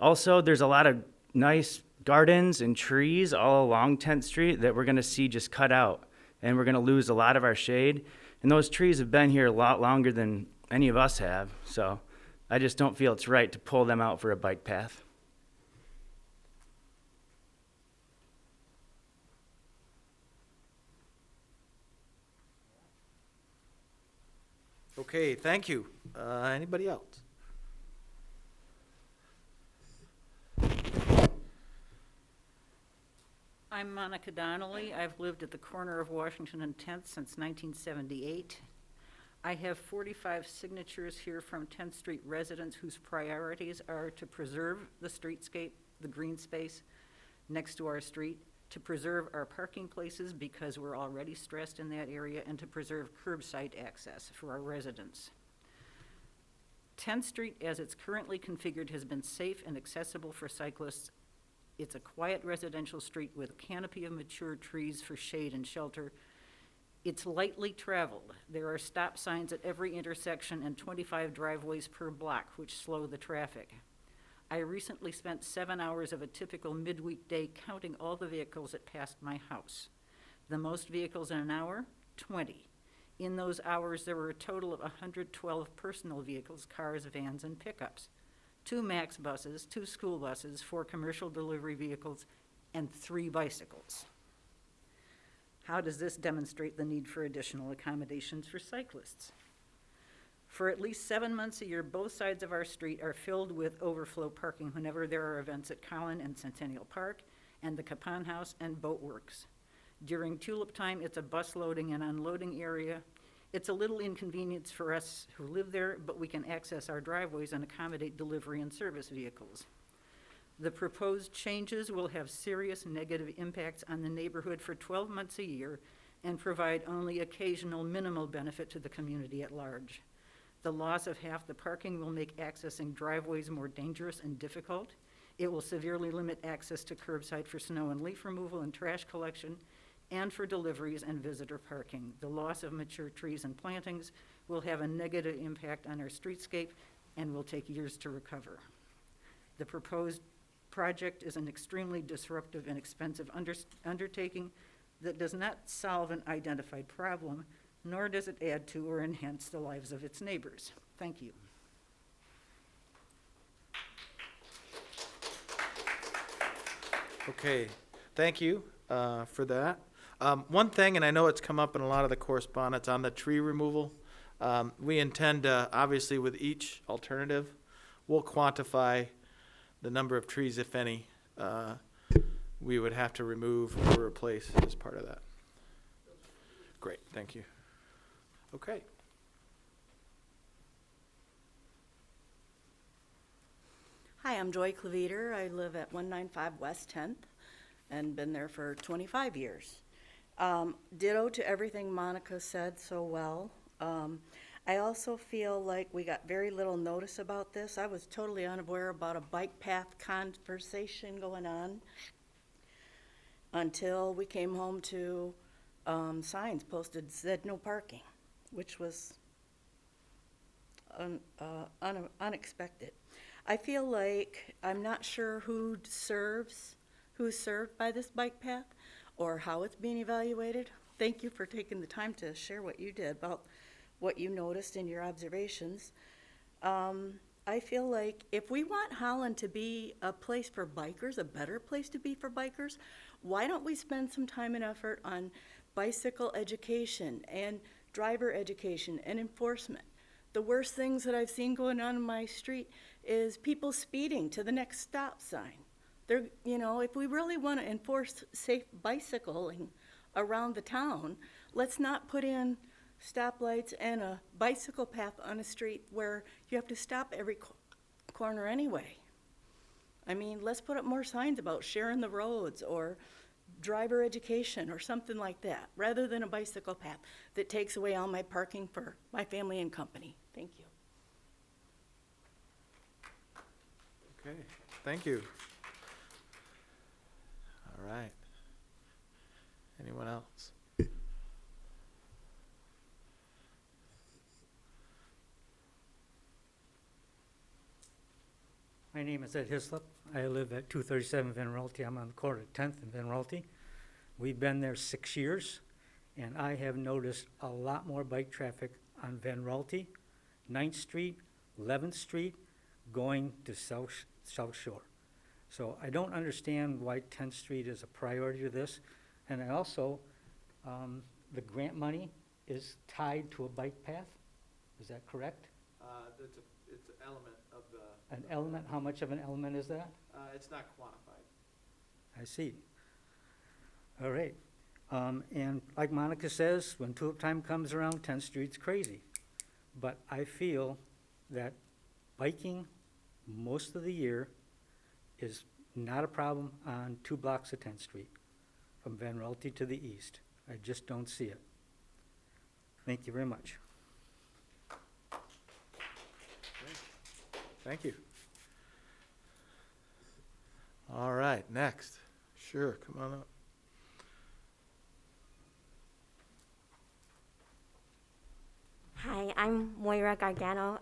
also, there's a lot of nice gardens and trees all along 10th Street that we're going to see just cut out. And we're going to lose a lot of our shade. And those trees have been here a lot longer than any of us have. So, I just don't feel it's right to pull them out for a bike path. Okay, thank you. Anybody else? I'm Monica Donnelly. I've lived at the corner of Washington and 10th since 1978. I have 45 signatures here from 10th Street residents whose priorities are to preserve the streetscape, the green space next to our street, to preserve our parking places because we're already stressed in that area, and to preserve curbside access for our residents. 10th Street, as it's currently configured, has been safe and accessible for cyclists. It's a quiet residential street with a canopy of mature trees for shade and shelter. It's lightly traveled. There are stop signs at every intersection and 25 driveways per block, which slow the traffic. I recently spent 7 hours of a typical midweek day counting all the vehicles that passed my house. The most vehicles in an hour, 20. In those hours, there were a total of 112 personal vehicles, cars, vans, and pickups, 2 MAX buses, 2 school buses, 4 commercial delivery vehicles, and 3 bicycles. How does this demonstrate the need for additional accommodations for cyclists? For at least 7 months a year, both sides of our street are filled with overflow parking whenever there are events at Collin and Centennial Park and the Capon House and Boat Works. During tulip time, it's a bus loading and unloading area. It's a little inconvenience for us who live there, but we can access our driveways and accommodate delivery and service vehicles. The proposed changes will have serious negative impacts on the neighborhood for 12 months a year and provide only occasional minimal benefit to the community at large. The loss of half the parking will make accessing driveways more dangerous and difficult. It will severely limit access to curbside for snow and leaf removal and trash collection, and for deliveries and visitor parking. The loss of mature trees and plantings will have a negative impact on our streetscape and will take years to recover. The proposed project is an extremely disruptive and expensive undertaking that does not solve an identified problem, nor does it add to or enhance the lives of its neighbors. Thank you. Okay, thank you for that. One thing, and I know it's come up in a lot of the correspondence on the tree removal, we intend to, obviously with each alternative, we'll quantify the number of trees, if any, we would have to remove or replace as part of that. Great, thank you. Okay. Hi, I'm Joyclava. I live at 195 West 10th and been there for 25 years. Ditto to everything Monica said so well. I also feel like we got very little notice about this. I was totally unaware about a bike path conversation going on until we came home to signs posted said no parking, which was unexpected. I feel like I'm not sure who's served by this bike path or how it's being evaluated. Thank you for taking the time to share what you did about what you noticed in your observations. I feel like if we want Holland to be a place for bikers, a better place to be for bikers, why don't we spend some time and effort on bicycle education and driver education and enforcement? The worst things that I've seen going on in my street is people speeding to the next stop sign. If we really want to enforce safe bicycling around the town, let's not put in stoplights and a bicycle path on a street where you have to stop every corner anyway. I mean, let's put up more signs about sharing the roads or driver education or something like that, rather than a bicycle path that takes away all my parking for my family and company. Thank you. Okay, thank you. All right. Anyone else? My name is Ed Hislop. I live at 237 Van Royalty. I'm on the corner of 10th and Van Royalty. We've been there 6 years, and I have noticed a lot more bike traffic on Van Royalty, 9th Street, 11th Street, going to South Shore. So I don't understand why 10th Street is a priority to this. And I also, the grant money is tied to a bike path. Is that correct? It's an element of the. An element, how much of an element is that? It's not quantified. I see. All right. And like Monica says, when tulip time comes around, 10th Street's crazy. But I feel that biking most of the year is not a problem on 2 blocks of 10th Street, from Van Royalty to the east. I just don't see it. Thank you very much. Thank you. All right, next. Sure, come on up. Hi, I'm Moira Gargano,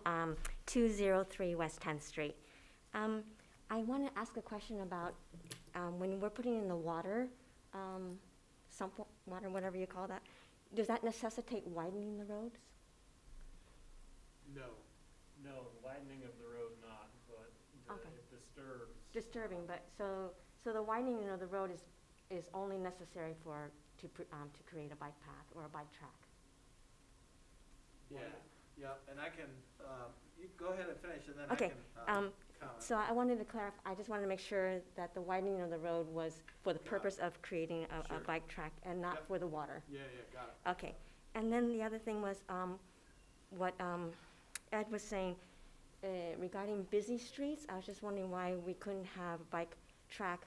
203 West 10th Street. I want to ask a question about when we're putting in the water, sump water, whatever you call that, does that necessitate widening the roads? No. No, the widening of the road not, but Okay. it disturbs. Disturbing, but so the widening of the road is only necessary to create a bike path or a bike track. Yeah, and I can, you go ahead and finish, and then Okay, I can comment. So I wanted to clarify, I just wanted to make sure that the widening of the road was for the purpose of creating a Sure. bike track and not Yep. for the water. Yeah, got it. Okay, and then the other thing was, what Ed was saying regarding busy streets. I was just wondering why we couldn't have bike track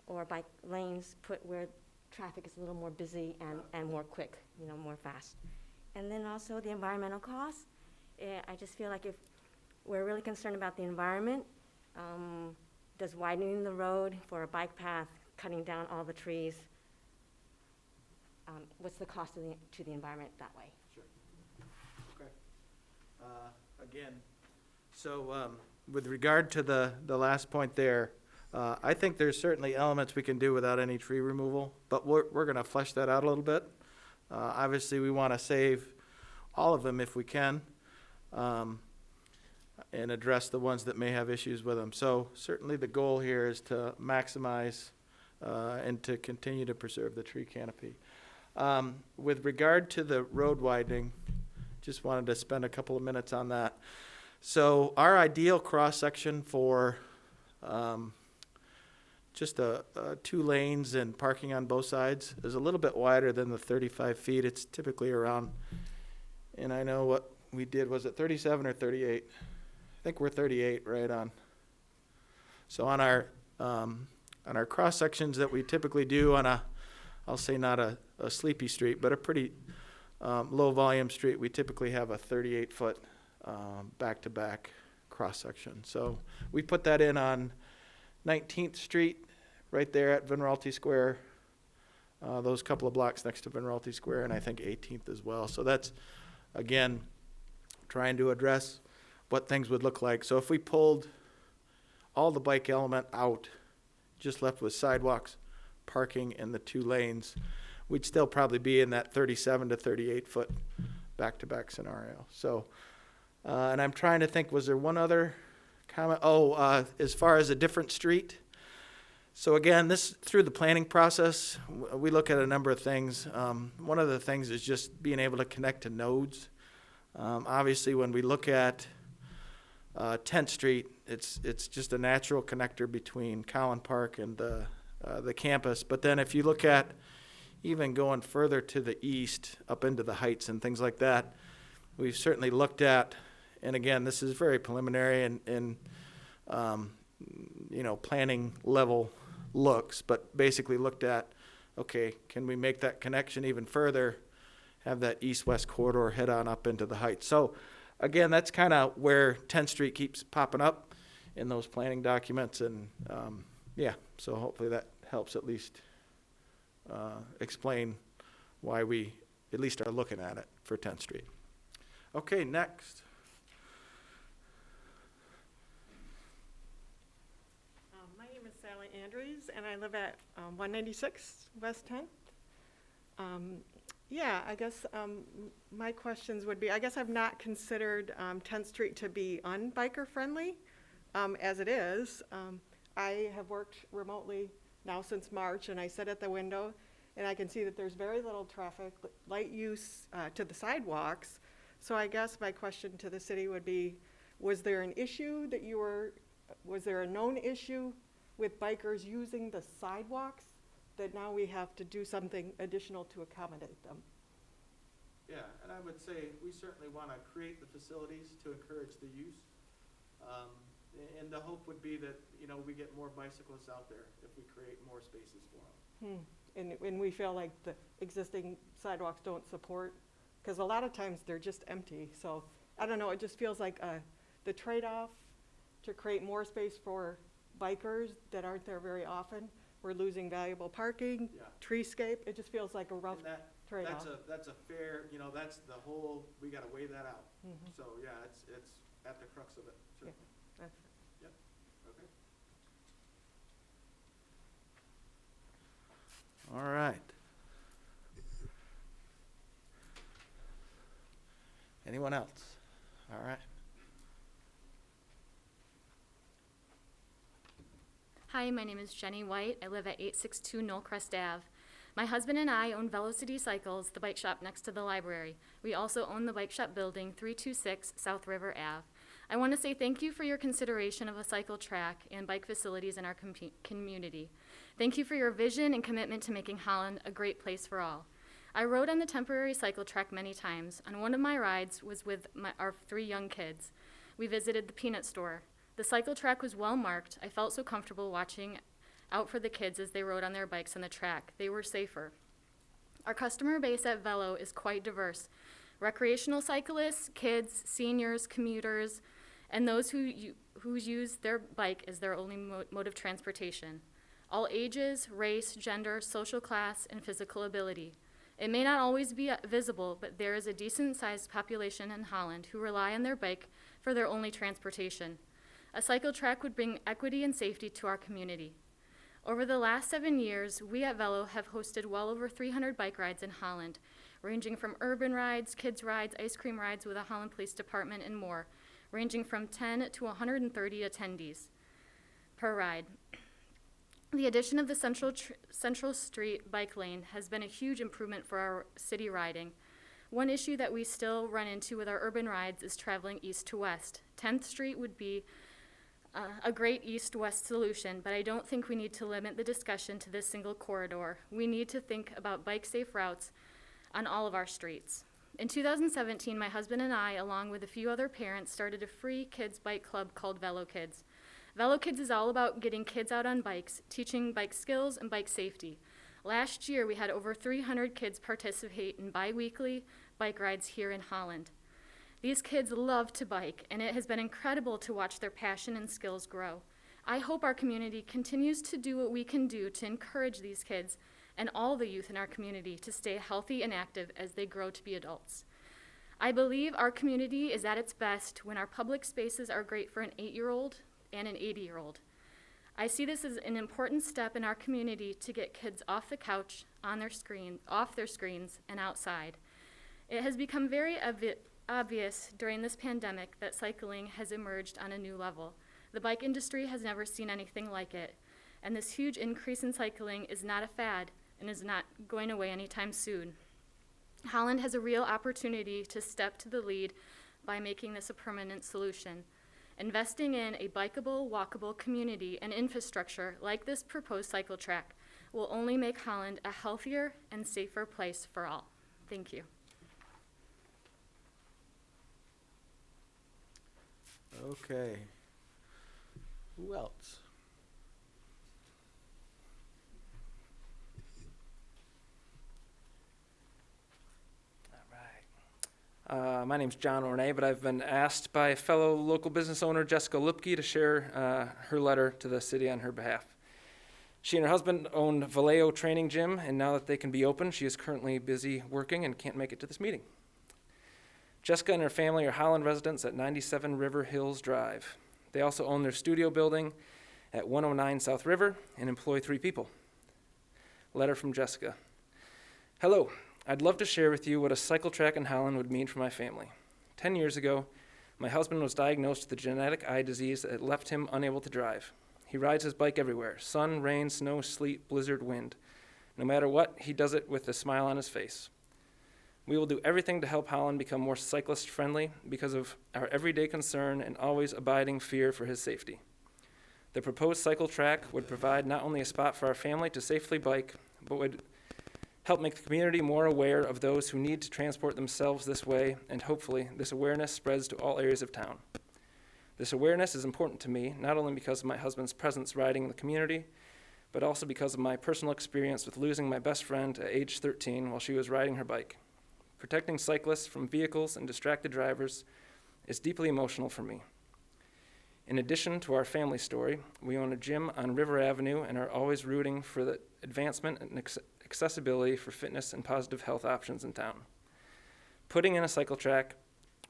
or bike lanes put where traffic is a little more busy and more quick, more fast. And then also the environmental costs. I just feel like if we're really concerned about the environment, does widening the road for a bike path, cutting down all the trees, what's the cost to the environment that way? Sure. Okay. Again, so with regard to the last point there, I think there's certainly elements we can do without any tree removal, but we're going to flesh that out a little bit. Obviously, we want to save all of them if we can, and address the ones that may have issues with them. So certainly the goal here is to maximize and to continue to preserve the tree canopy. With regard to the road widening, just wanted to spend a couple of minutes on that. So our ideal cross-section for just 2 lanes and parking on both sides is a little bit wider than the 35 feet. It's typically around, and I know what we did, was it 37 or 38? I think we're 38 right on. So on our cross sections that we typically do on I'll say not a sleepy street, but a pretty low volume street, we typically have a 38-foot back-to-back cross section. So we put that in on 19th Street, right there at Van Royalty Square, those couple of blocks next to Van Royalty Square, and I think 18th as well. So that's, again, trying to address what things would look like. So if we pulled all the bike element out, just left with sidewalks, parking, and the 2 lanes, we'd still probably be in that 37 to 38 foot back-to-back scenario. So, and I'm trying to think, was there one other comment? As far as a different street. So again, this, through the planning process, we look at a number of things. One of the things is just being able to connect to nodes. Obviously, when we look at 10th Street, it's just a natural connector between Collin Park and the campus. But then if you look at even going further to the east, up into the heights and things like that, we've certainly looked at, and again, this is very preliminary and planning level looks, but basically looked at, okay, can we make that connection even further, have that east-west corridor head on up into the heights. So again, that's kind of where 10th Street keeps popping up in those planning documents, and so hopefully that helps at least explain why we at least are looking at it for 10th Street. Okay, next. My name is Sally Andrews, and I live at 196 West 10th. I guess my questions would be, I guess I've not considered 10th Street to be unbiker friendly as it is. I have worked remotely now since March, and I sit at the window and I can see that there's very little traffic, light use to the sidewalks. So I guess my question to the city would be, was there an issue that was there a known issue with bikers using the sidewalks that now we have to do something additional to accommodate them? Yeah, and I would say we certainly want to create the facilities to encourage the use. And the hope would be that, we get more bicyclists out there if we create more spaces for them. And we feel like the existing sidewalks don't support, because a lot of times they're just empty. So I don't know, it just feels like the trade-off to create more space for bikers that aren't there very often. We're losing valuable parking, treescape. It just feels like a rough trade-off. That's a fair, that's the whole, we got to weigh that out. So it's at the crux of it. Certainly. That's Yep. Okay. All right. Anyone else? All right. Hi, my name is Jenny White. I live at 862 Knollcrest Ave. My husband and I own Velocity Cycles, the bike shop next to the library. We also own the bike shop building 326 South River Ave. I want to say thank you for your consideration of a cycle track and bike facilities in our community. Thank you for your vision and commitment to making Holland a great place for all. I rode on the temporary cycle track many times. On one of my rides was with our 3 young kids. We visited the peanut store. The cycle track was well marked. I felt so comfortable watching out for the kids as they rode on their bikes on the track. They were safer. Our customer base at Velo is quite diverse. Recreational cyclists, kids, seniors, commuters, and those who use their bike as their only mode of transportation. All ages, race, gender, social class, and physical ability. It may not always be visible, but there is a decent-sized population in Holland who rely on their bike for their only transportation. A cycle track would bring equity and safety to our community. Over the last 7 years, we at Velo have hosted well over 300 bike rides in Holland, ranging from urban rides, kids rides, ice cream rides with the Holland Police Department, and more, ranging from 10 to 130 attendees per ride. The addition of the Central Street bike lane has been a huge improvement for our city riding. One issue that we still run into with our urban rides is traveling east to west. 10th Street would be a great east-west solution, but I don't think we need to limit the discussion to this single corridor. We need to think about bike-safe routes on all of our streets. In 2017, my husband and I, along with a few other parents, started a free kids bike club called Velo Kids. Velo Kids is all about getting kids out on bikes, teaching bike skills and bike safety. Last year, we had over 300 kids participate in bi-weekly bike rides here in Holland. These kids love to bike, and it has been incredible to watch their passion and skills grow. I hope our community continues to do what we can do to encourage these kids and all the youth in our community to stay healthy and active as they grow to be adults. I believe our community is at its best when our public spaces are great for an 8-year-old and an 80-year-old. I see this as an important step in our community to get kids off the couch, off their screens, and outside. It has become very obvious during this pandemic that cycling has emerged on a new level. The bike industry has never seen anything like it, and this huge increase in cycling is not a fad and is not going away anytime soon. Holland has a real opportunity to step to the lead by making this a permanent solution. Investing in a bikeable, walkable community and infrastructure like this proposed cycle track will only make Holland a healthier and safer place for all. Thank you. Okay. Who else? My name's John Ornay, but I've been asked by fellow local business owner Jessica Lipke to share her letter to the city on her behalf. She and her husband own Vallejo Training Gym, and now that they can be open, she is currently busy working and can't make it to this meeting. Jessica and her family are Holland residents at 97 River Hills Drive. They also own their studio building at 109 South River and employ 3 people. Letter from Jessica. Hello. I'd love to share with you what a cycle track in Holland would mean for my family. 10 years ago, my husband was diagnosed with a genetic eye disease that left him unable to drive. He rides his bike everywhere, sun, rain, snow, sleet, blizzard, wind. No matter what, he does it with a smile on his face. We will do everything to help Holland become more cyclist-friendly because of our everyday concern and always abiding fear for his safety. The proposed cycle track would provide not only a spot for our family to safely bike, but would help make the community more aware of those who need to transport themselves this way, and hopefully this awareness spreads to all areas of town. This awareness is important to me, not only because of my husband's presence riding in the community, but also because of my personal experience with losing my best friend at age 13 while she was riding her bike. Protecting cyclists from vehicles and distracted drivers is deeply emotional for me. In addition to our family story, we own a gym on River Avenue and are always rooting for the advancement and accessibility for fitness and positive health options in town. Putting in a cycle track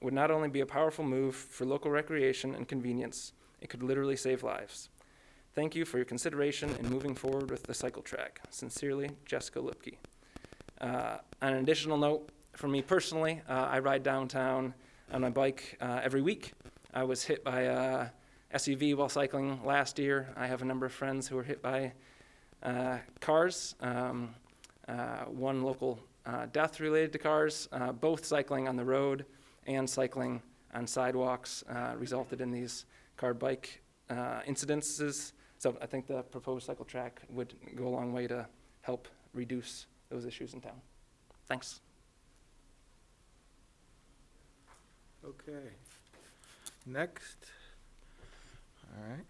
would not only be a powerful move for local recreation and convenience, it could literally save lives. Thank you for your consideration in moving forward with the cycle track. Sincerely, Jessica Lipke. On an additional note, for me personally, I ride downtown on my bike every week. I was hit by a SUV while cycling last year. I have a number of friends who were hit by cars. One local death related to cars, both cycling on the road and cycling on sidewalks resulted in these car-bike incidences. So I think the proposed cycle track would go a long way to help reduce those issues in town. Thanks. Okay. Next. All right.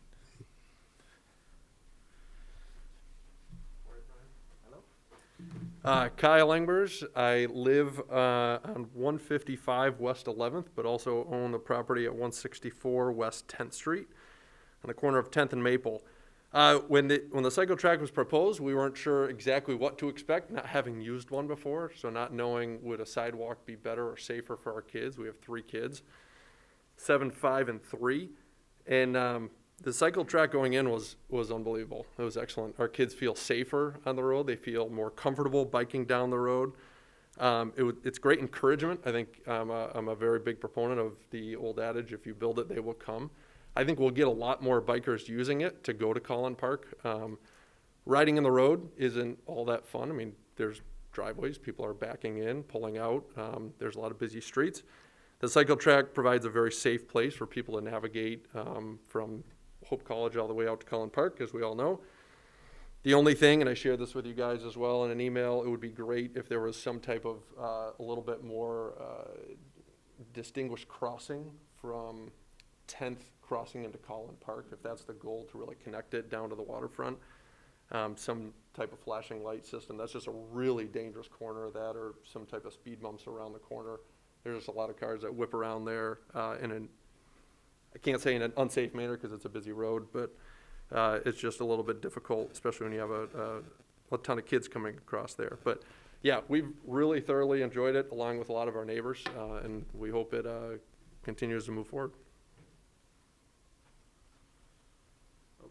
Kyle Engbers. I live on 155 West 11th, but also own the property at 164 West 10th Street on the corner of 10th and Maple. When the cycle track was proposed, we weren't sure exactly what to expect, not having used one before, so not knowing would a sidewalk be better or safer for our kids. We have 3 kids, 7, 5, and 3. And the cycle track going in was unbelievable. It was excellent. Our kids feel safer on the road. They feel more comfortable biking down the road. It's great encouragement. I think I'm a very big proponent of the old adage, if you build it, they will come. I think we'll get a lot more bikers using it to go to Collin Park. Riding in the road isn't all that fun. I mean, there's driveways, people are backing in, pulling out. There's a lot of busy streets. The cycle track provides a very safe place for people to navigate from Hope College all the way out to Collin Park, as we all know. The only thing, and I shared this with you guys as well in an email, it would be great if there was some type of a little bit more distinguished crossing from 10th crossing into Collin Park, if that's the goal, to really connect it down to the waterfront. Some type of flashing light system. That's just a really dangerous corner of that, or some type of speed bumps around the corner. There's just a lot of cars that whip around there I can't say in an unsafe manner because it's a busy road, but it's just a little bit difficult, especially when you have a ton of kids coming across there. But yeah, we've really thoroughly enjoyed it, along with a lot of our neighbors, and we hope it continues to move forward.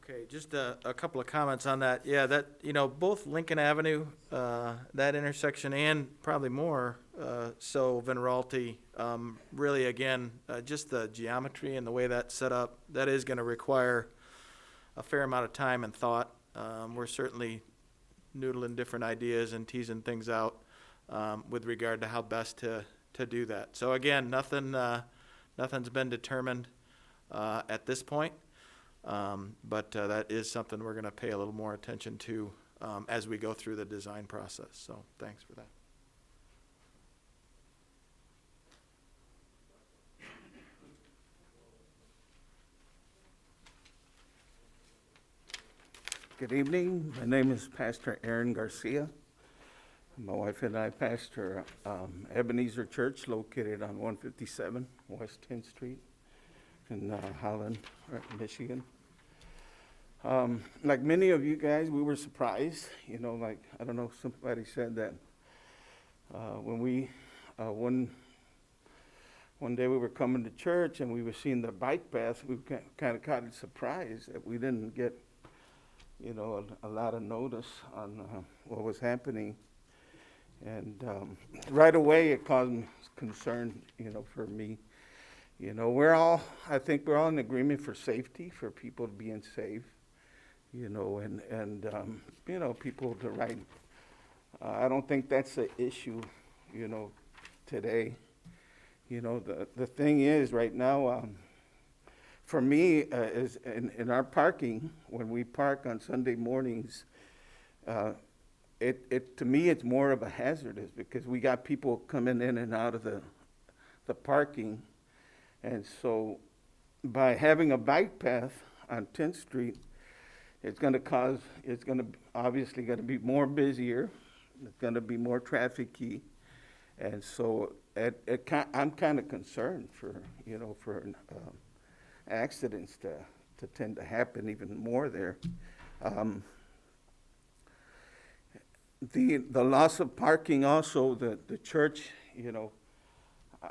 Okay, just a couple of comments on that. Yeah, that, both Lincoln Avenue, that intersection, and probably more, so Venralti, really, again, just the geometry and the way that's set up, that is gonna require a fair amount of time and thought. We're certainly noodling different ideas and teasing things out, with regard to how best to do that. So again, nothing's been determined, at this point. But that is something we're going to pay a little more attention to as we go through the design process. So thanks for that. Good evening. My name is Pastor Aaron Garcia. My wife and I pastor Ebenezer Church located on 157 West 10th Street in Holland, Michigan. Like many of you guys, we were surprised. Like, I don't know, somebody said that when we, one day we were coming to church and we were seeing the bike path, we kind of caught a surprise that we didn't get, a lot of notice on what was happening. And right away it caused concern, for me. I think we're all in agreement for safety, for people being safe, and people to ride. I don't think that's the issue, today. The thing is right now, for me, is in our parking, when we park on Sunday mornings, to me, it's more of a hazardous because we got people coming in and out of the parking. And so by having a bike path on 10th Street, it's obviously going to be more busier. It's going to be more traffic-y. And so I'm kind of concerned for accidents to tend to happen even more there. The loss of parking also, the church,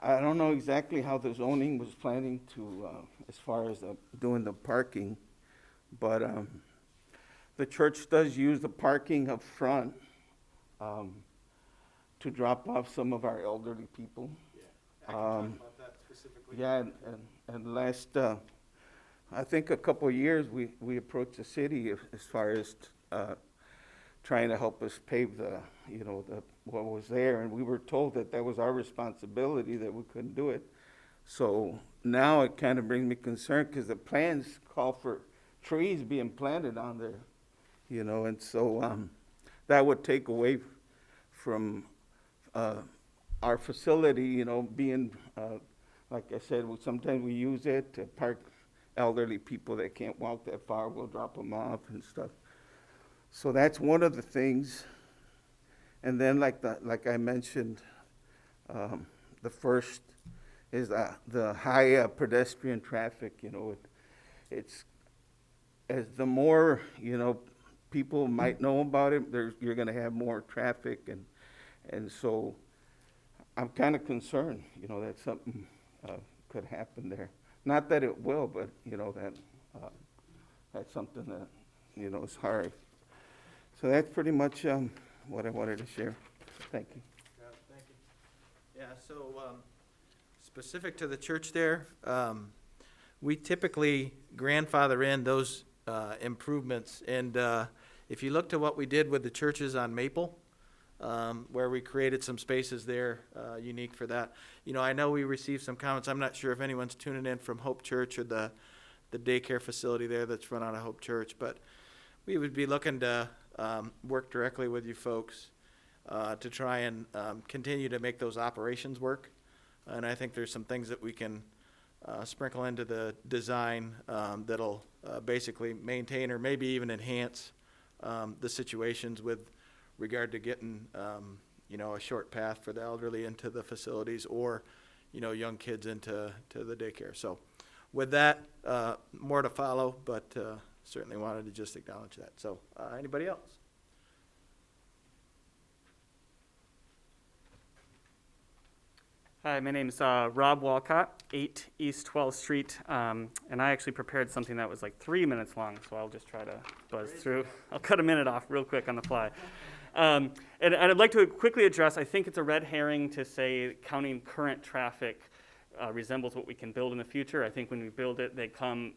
I don't know exactly how the zoning was planning to, as far as doing the parking, but the church does use the parking up front to drop off some of our elderly people. Yeah, I can talk about that specifically. Yeah, and last, I think a couple of years, we approached the city as far as trying to help us pave what was there, and we were told that was our responsibility, that we couldn't do it. So now it kind of brings me concern because the plans call for trees being planted on there, and so that would take away from our facility, being, like I said, sometimes we use it to park elderly people that can't walk that far. We'll drop them off and stuff. So that's one of the things. And then, like I mentioned, the first is the high pedestrian traffic. It's as the more people might know about it, you're going to have more traffic, and so I'm kind of concerned, that something could happen there. Not that it will, but that's something that is hard. So that's pretty much what I wanted to share. Thank you. Thank you. Yeah, so specific to the church there, we typically grandfather in those improvements. And if you look to what we did with the churches on Maple, where we created some spaces there unique for that. I know we received some comments. I'm not sure if anyone's tuning in from Hope Church or the daycare facility there that's run out of Hope Church, but we would be looking to work directly with you folks to try and continue to make those operations work. And I think there's some things that we can sprinkle into the design that'll basically maintain or maybe even enhance the situations with regard to getting a short path for the elderly into the facilities, or young kids into the daycare. So with that, more to follow, but certainly wanted to just acknowledge that. So anybody else? Hi, my name's Rob Walcott, 8 East 12th Street, and I actually prepared something that was like 3 minutes long, so I'll just try to buzz through. I'll cut a minute off real quick on the fly. And I'd like to quickly address, I think it's a red herring to say counting current traffic resembles what we can build in the future. I think when we build it, they come,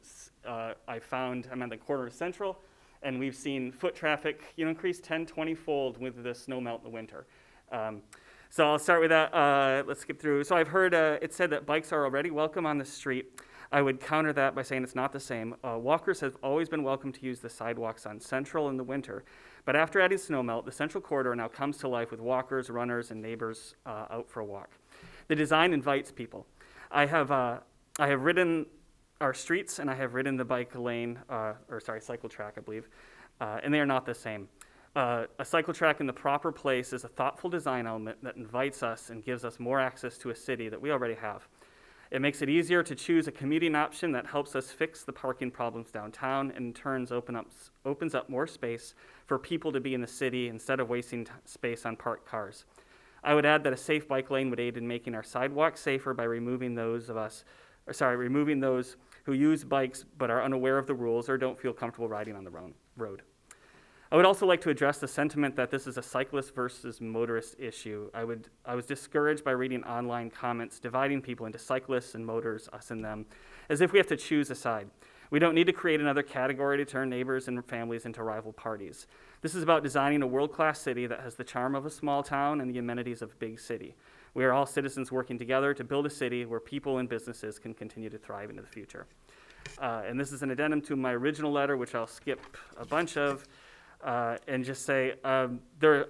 I'm at the corner of Central, and we've seen foot traffic increase 10, 20-fold with the snow melt in the winter. So I'll start with that. Let's skip through. So I've heard it said that bikes are already welcome on the street. I would counter that by saying it's not the same. Walkers have always been welcome to use the sidewalks on Central in the winter. But after adding snowmelt, the Central Corridor now comes to life with walkers, runners, and neighbors out for a walk. The design invites people. I have ridden our streets, and I have ridden the bike lane, cycle track, I believe, and they are not the same. A cycle track in the proper place is a thoughtful design element that invites us and gives us more access to a city that we already have. It makes it easier to choose a commuting option that helps us fix the parking problems downtown and in turn opens up more space for people to be in the city instead of wasting space on parked cars. I would add that a safe bike lane would aid in making our sidewalks safer by removing those who use bikes but are unaware of the rules or don't feel comfortable riding on the road. I would also like to address the sentiment that this is a cyclist versus motorist issue. I was discouraged by reading online comments dividing people into cyclists and motors, us and them, as if we have to choose a side. We don't need to create another category to turn neighbors and families into rival parties. This is about designing a world-class city that has the charm of a small town and the amenities of a big city. We are all citizens working together to build a city where people and businesses can continue to thrive into the future. And this is an addendum to my original letter, which I'll skip a bunch of. And just say, I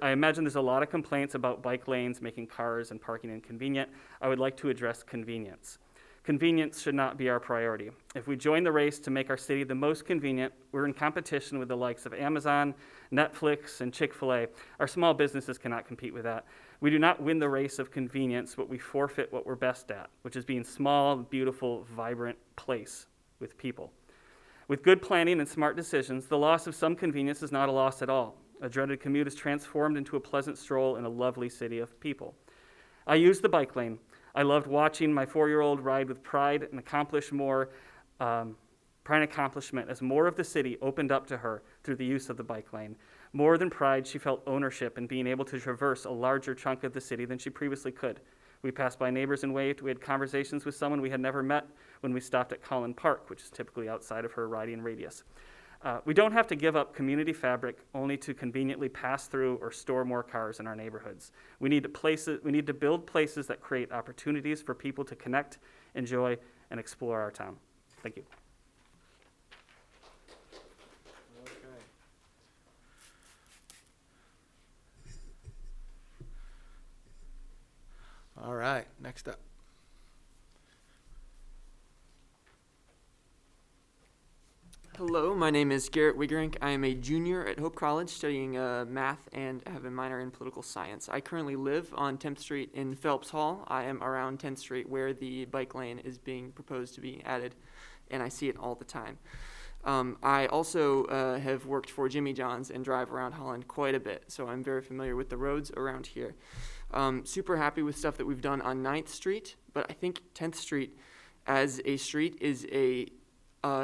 imagine there's a lot of complaints about bike lanes making cars and parking inconvenient. I would like to address convenience. Convenience should not be our priority. If we join the race to make our city the most convenient, we're in competition with the likes of Amazon, Netflix, and Chick-fil-A. Our small businesses cannot compete with that. We do not win the race of convenience, but we forfeit what we're best at, which is being small, beautiful, vibrant place with people. With good planning and smart decisions, the loss of some convenience is not a loss at all. A dreaded commute is transformed into a pleasant stroll in a lovely city of people. I use the bike lane. I loved watching my 4-year-old ride with pride and accomplishment as more of the city opened up to her through the use of the bike lane. More than pride, she felt ownership in being able to traverse a larger chunk of the city than she previously could. We passed by neighbors and waved. We had conversations with someone we had never met when we stopped at Collin Park, which is typically outside of her riding radius. We don't have to give up community fabric only to conveniently pass through or store more cars in our neighborhoods. We need to build places that create opportunities for people to connect, enjoy, and explore our town. Thank you. All right, next up. Hello, my name is Garrett Wigerink. I am a junior at Hope College studying math and have a minor in political science. I currently live on 10th Street in Phelps Hall. I am around 10th Street where the bike lane is being proposed to be added, and I see it all the time. I also have worked for Jimmy John's and drive around Holland quite a bit, so I'm very familiar with the roads around here. Super happy with stuff that we've done on 9th Street, but I think 10th Street as a street is a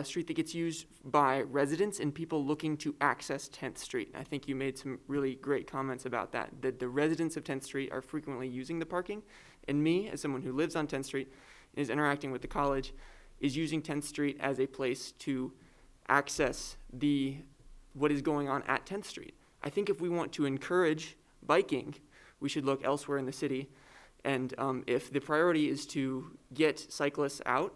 street that gets used by residents and people looking to access 10th Street. I think you made some really great comments about that the residents of 10th Street are frequently using the parking, and me, as someone who lives on 10th Street and is interacting with the college, is using 10th Street as a place to access what is going on at 10th Street. I think if we want to encourage biking, we should look elsewhere in the city, and if the priority is to get cyclists out,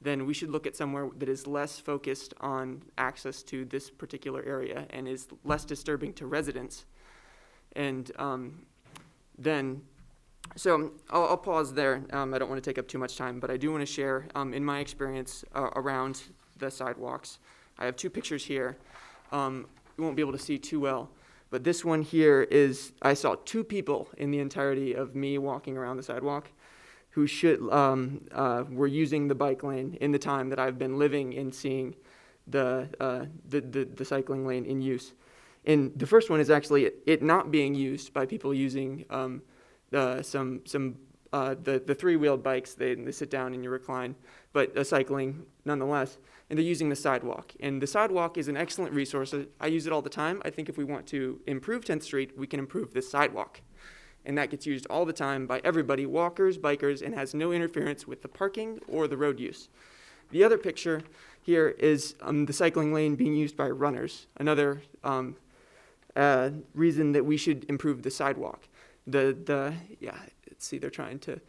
then we should look at somewhere that is less focused on access to this particular area and is less disturbing to residents. And so I'll pause there. I don't want to take up too much time, but I do want to share in my experience around the sidewalks. I have 2 pictures here. You won't be able to see too well, but this one here is, I saw 2 people in the entirety of me walking around the sidewalk who were using the bike lane in the time that I've been living and seeing the cycling lane in use. And the first one is actually it not being used by people using some the three-wheeled bikes, they sit down and you recline, but cycling nonetheless. And they're using the sidewalk. And the sidewalk is an excellent resource. I use it all the time. I think if we want to improve 10th Street, we can improve this sidewalk. And that gets used all the time by everybody, walkers, bikers, and has no interference with the parking or the road use. The other picture here is the cycling lane being used by runners, another reason that we should improve the sidewalk. Yeah, let's see, they're trying to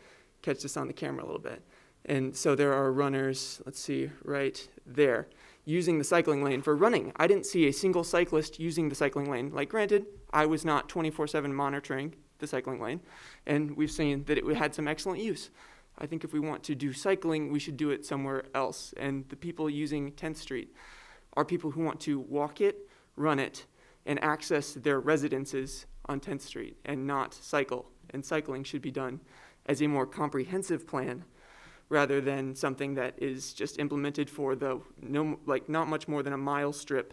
catch this on the camera a little bit. And so there are runners, let's see, right there, using the cycling lane for running. I didn't see a single cyclist using the cycling lane. Like, granted, I was not 24/7 monitoring the cycling lane, and we've seen that it had some excellent use. I think if we want to do cycling, we should do it somewhere else. And the people using 10th Street are people who want to walk it, run it, and access their residences on 10th Street and not cycle. And cycling should be done as a more comprehensive plan rather than something that is just implemented for not much more than a mile strip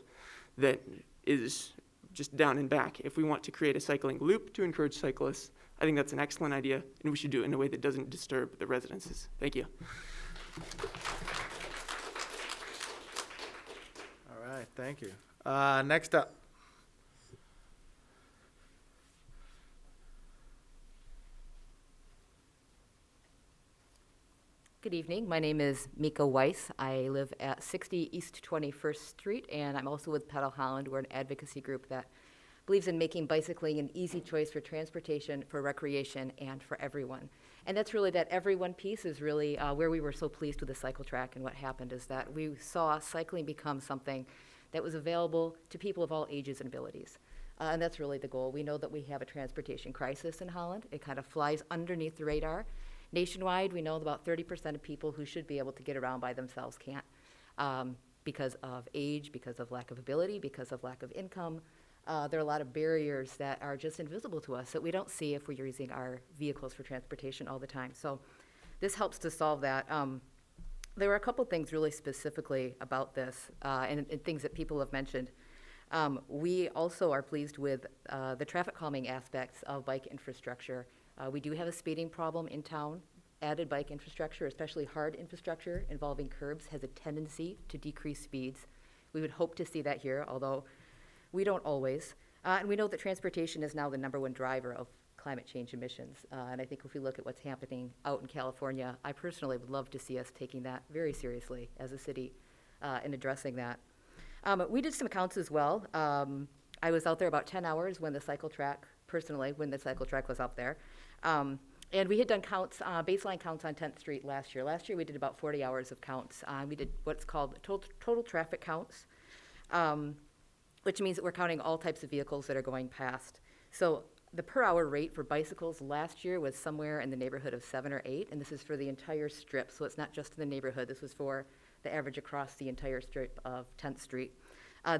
that is just down and back. If we want to create a cycling loop to encourage cyclists, I think that's an excellent idea, and we should do it in a way that doesn't disturb the residences. Thank you. All right, thank you. Next up. Good evening. My name is Mika Weiss. I live at 60 East 21st Street, and I'm also with Pedal Holland. We're an advocacy group that believes in making bicycling an easy choice for transportation, for recreation, and for everyone. And that's really that everyone piece is really where we were so pleased with the cycle track. And what happened is that we saw cycling become something that was available to people of all ages and abilities. And that's really the goal. We know that we have a transportation crisis in Holland. It kind of flies underneath the radar. Nationwide, we know about 30% of people who should be able to get around by themselves can't because of age, because of lack of ability, because of lack of income. There are a lot of barriers that are just invisible to us that we don't see if we're using our vehicles for transportation all the time. So this helps to solve that. There were a couple things really specifically about this and things that people have mentioned. We also are pleased with the traffic calming aspects of bike infrastructure. We do have a speeding problem in town. Added bike infrastructure, especially hard infrastructure involving curbs, has a tendency to decrease speeds. We would hope to see that here, although we don't always. And we know that transportation is now the #1 driver of climate change emissions. And I think if we look at what's happening out in California, I personally would love to see us taking that very seriously as a city in addressing that. We did some counts as well. I was out there about 10 hours when the cycle track was up there. And we had done counts, baseline counts on 10th Street last year. Last year we did about 40 hours of counts. We did what's called total traffic counts, which means that we're counting all types of vehicles that are going past. So the per hour rate for bicycles last year was somewhere in the neighborhood of 7 or 8, and this is for the entire strip. So it's not just in the neighborhood. This was for the average across the entire strip of 10th Street.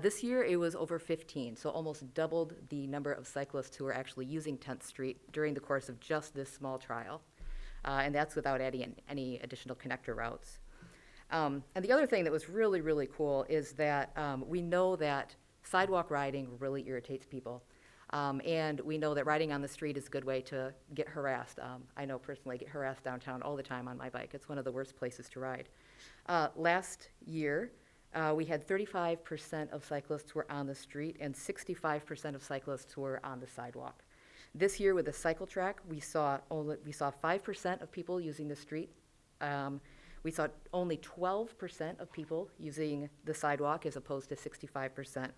This year it was over 15, so almost doubled the number of cyclists who are actually using 10th Street during the course of just this small trial. And that's without adding any additional connector routes. And the other thing that was really, really cool is that we know that sidewalk riding really irritates people. And we know that riding on the street is a good way to get harassed. I know personally I get harassed downtown all the time on my bike. It's one of the worst places to ride. Last year, we had 35% of cyclists who were on the street and 65% of cyclists who were on the sidewalk. This year with the cycle track, we saw 5% of people using the street. We saw only 12% of people using the sidewalk as opposed to 65%,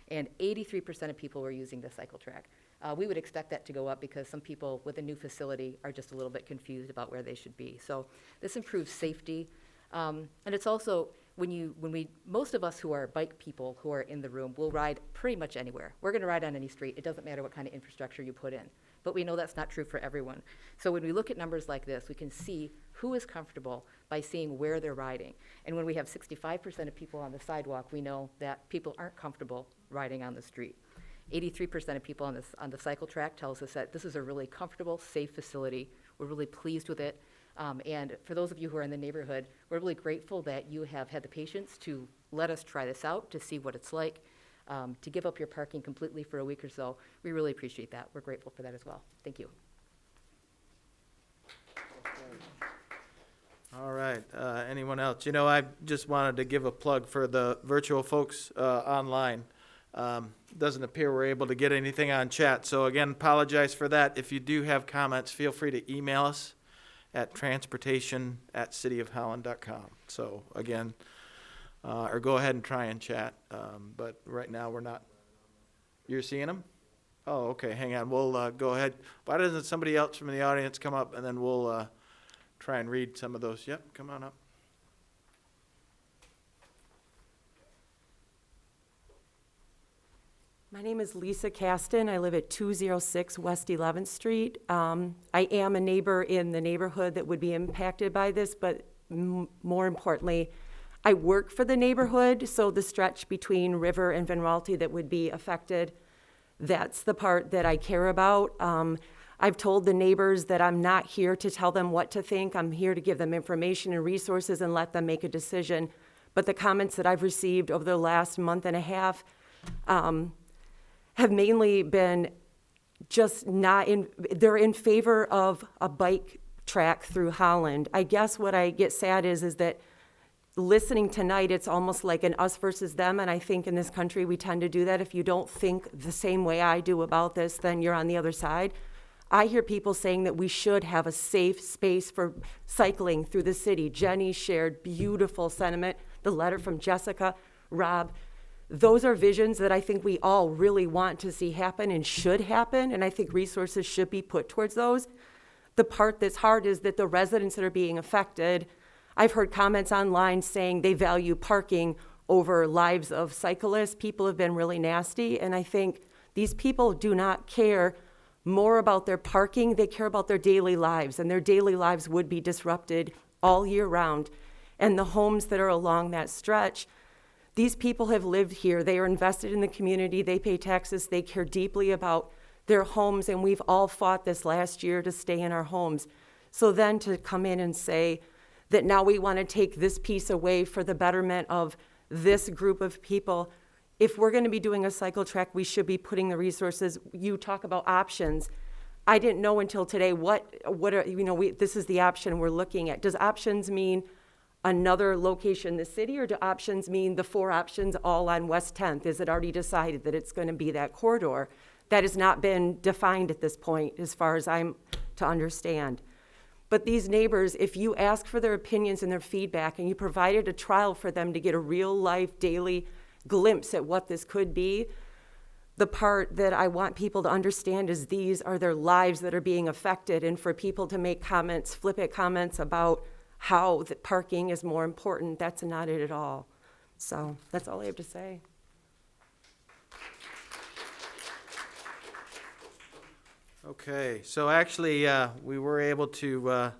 and 83% of people were using the cycle track. We would expect that to go up because some people with a new facility are just a little bit confused about where they should be. So this improves safety, and it's also most of us who are bike people who are in the room will ride pretty much anywhere. We're going to ride on any street. It doesn't matter what kind of infrastructure you put in. But we know that's not true for everyone. So when we look at numbers like this, we can see who is comfortable by seeing where they're riding. And when we have 65% of people on the sidewalk, we know that people aren't comfortable riding on the street. 83% of people on the cycle track tells us that this is a really comfortable, safe facility. We're really pleased with it. And for those of you who are in the neighborhood, we're really grateful that you have had the patience to let us try this out, to see what it's like, to give up your parking completely for a week or so. We really appreciate that. We're grateful for that as well. Thank you. All right, anyone else? You know, I just wanted to give a plug for the virtual folks online. Doesn't appear we're able to get anything on chat, so again, apologize for that. If you do have comments, feel free to email us at transportation@cityofholland.com. So again, or go ahead and try and chat, but right now we're not. You're seeing them? Oh, okay, hang on, we'll go ahead. Why doesn't somebody else from the audience come up, and then we'll try and read some of those. Yep, come on up. My name is Lisa Caston. I live at 206 West 11th Street. I am a neighbor in the neighborhood that would be impacted by this, but more importantly, I work for the neighborhood, so the stretch between River and Van Raalte that would be affected, that's the part that I care about. I've told the neighbors that I'm not here to tell them what to think. I'm here to give them information and resources and let them make a decision. But the comments that I've received over the last month and a half have mainly been just not in, they're in favor of a bike track through Holland. I guess what I get sad is that listening tonight, it's almost like an us versus them, and I think in this country we tend to do that. If you don't think the same way I do about this, then you're on the other side. I hear people saying that we should have a safe space for cycling through the city. Jenny shared beautiful sentiment, the letter from Jessica, Rob. Those are visions that I think we all really want to see happen and should happen, and I think resources should be put towards those. The part that's hard is that the residents that are being affected, I've heard comments online saying they value parking over lives of cyclists. People have been really nasty, and I think these people do not care more about their parking, they care about their daily lives, and their daily lives would be disrupted all year round. And the homes that are along that stretch, these people have lived here, they are invested in the community, they pay taxes, they care deeply about their homes, and we've all fought this last year to stay in our homes. So then to come in and say that now we want to take this piece away for the betterment of this group of people, if we're going to be doing a cycle track, we should be putting the resources. You talk about options. I didn't know until today what are, this is the option we're looking at. Does options mean another location in the city, or do options mean the 4 options all on West 10th? Is it already decided that it's going to be that corridor? That has not been defined at this point, as far as I'm to understand. But these neighbors, if you ask for their opinions and their feedback, and you provided a trial for them to get a real life daily glimpse at what this could be, the part that I want people to understand is these are their lives that are being affected, and for people to make comments, flippant comments about how the parking is more important, that's not it at all. So that's all I have to say. Okay, so actually, we were able to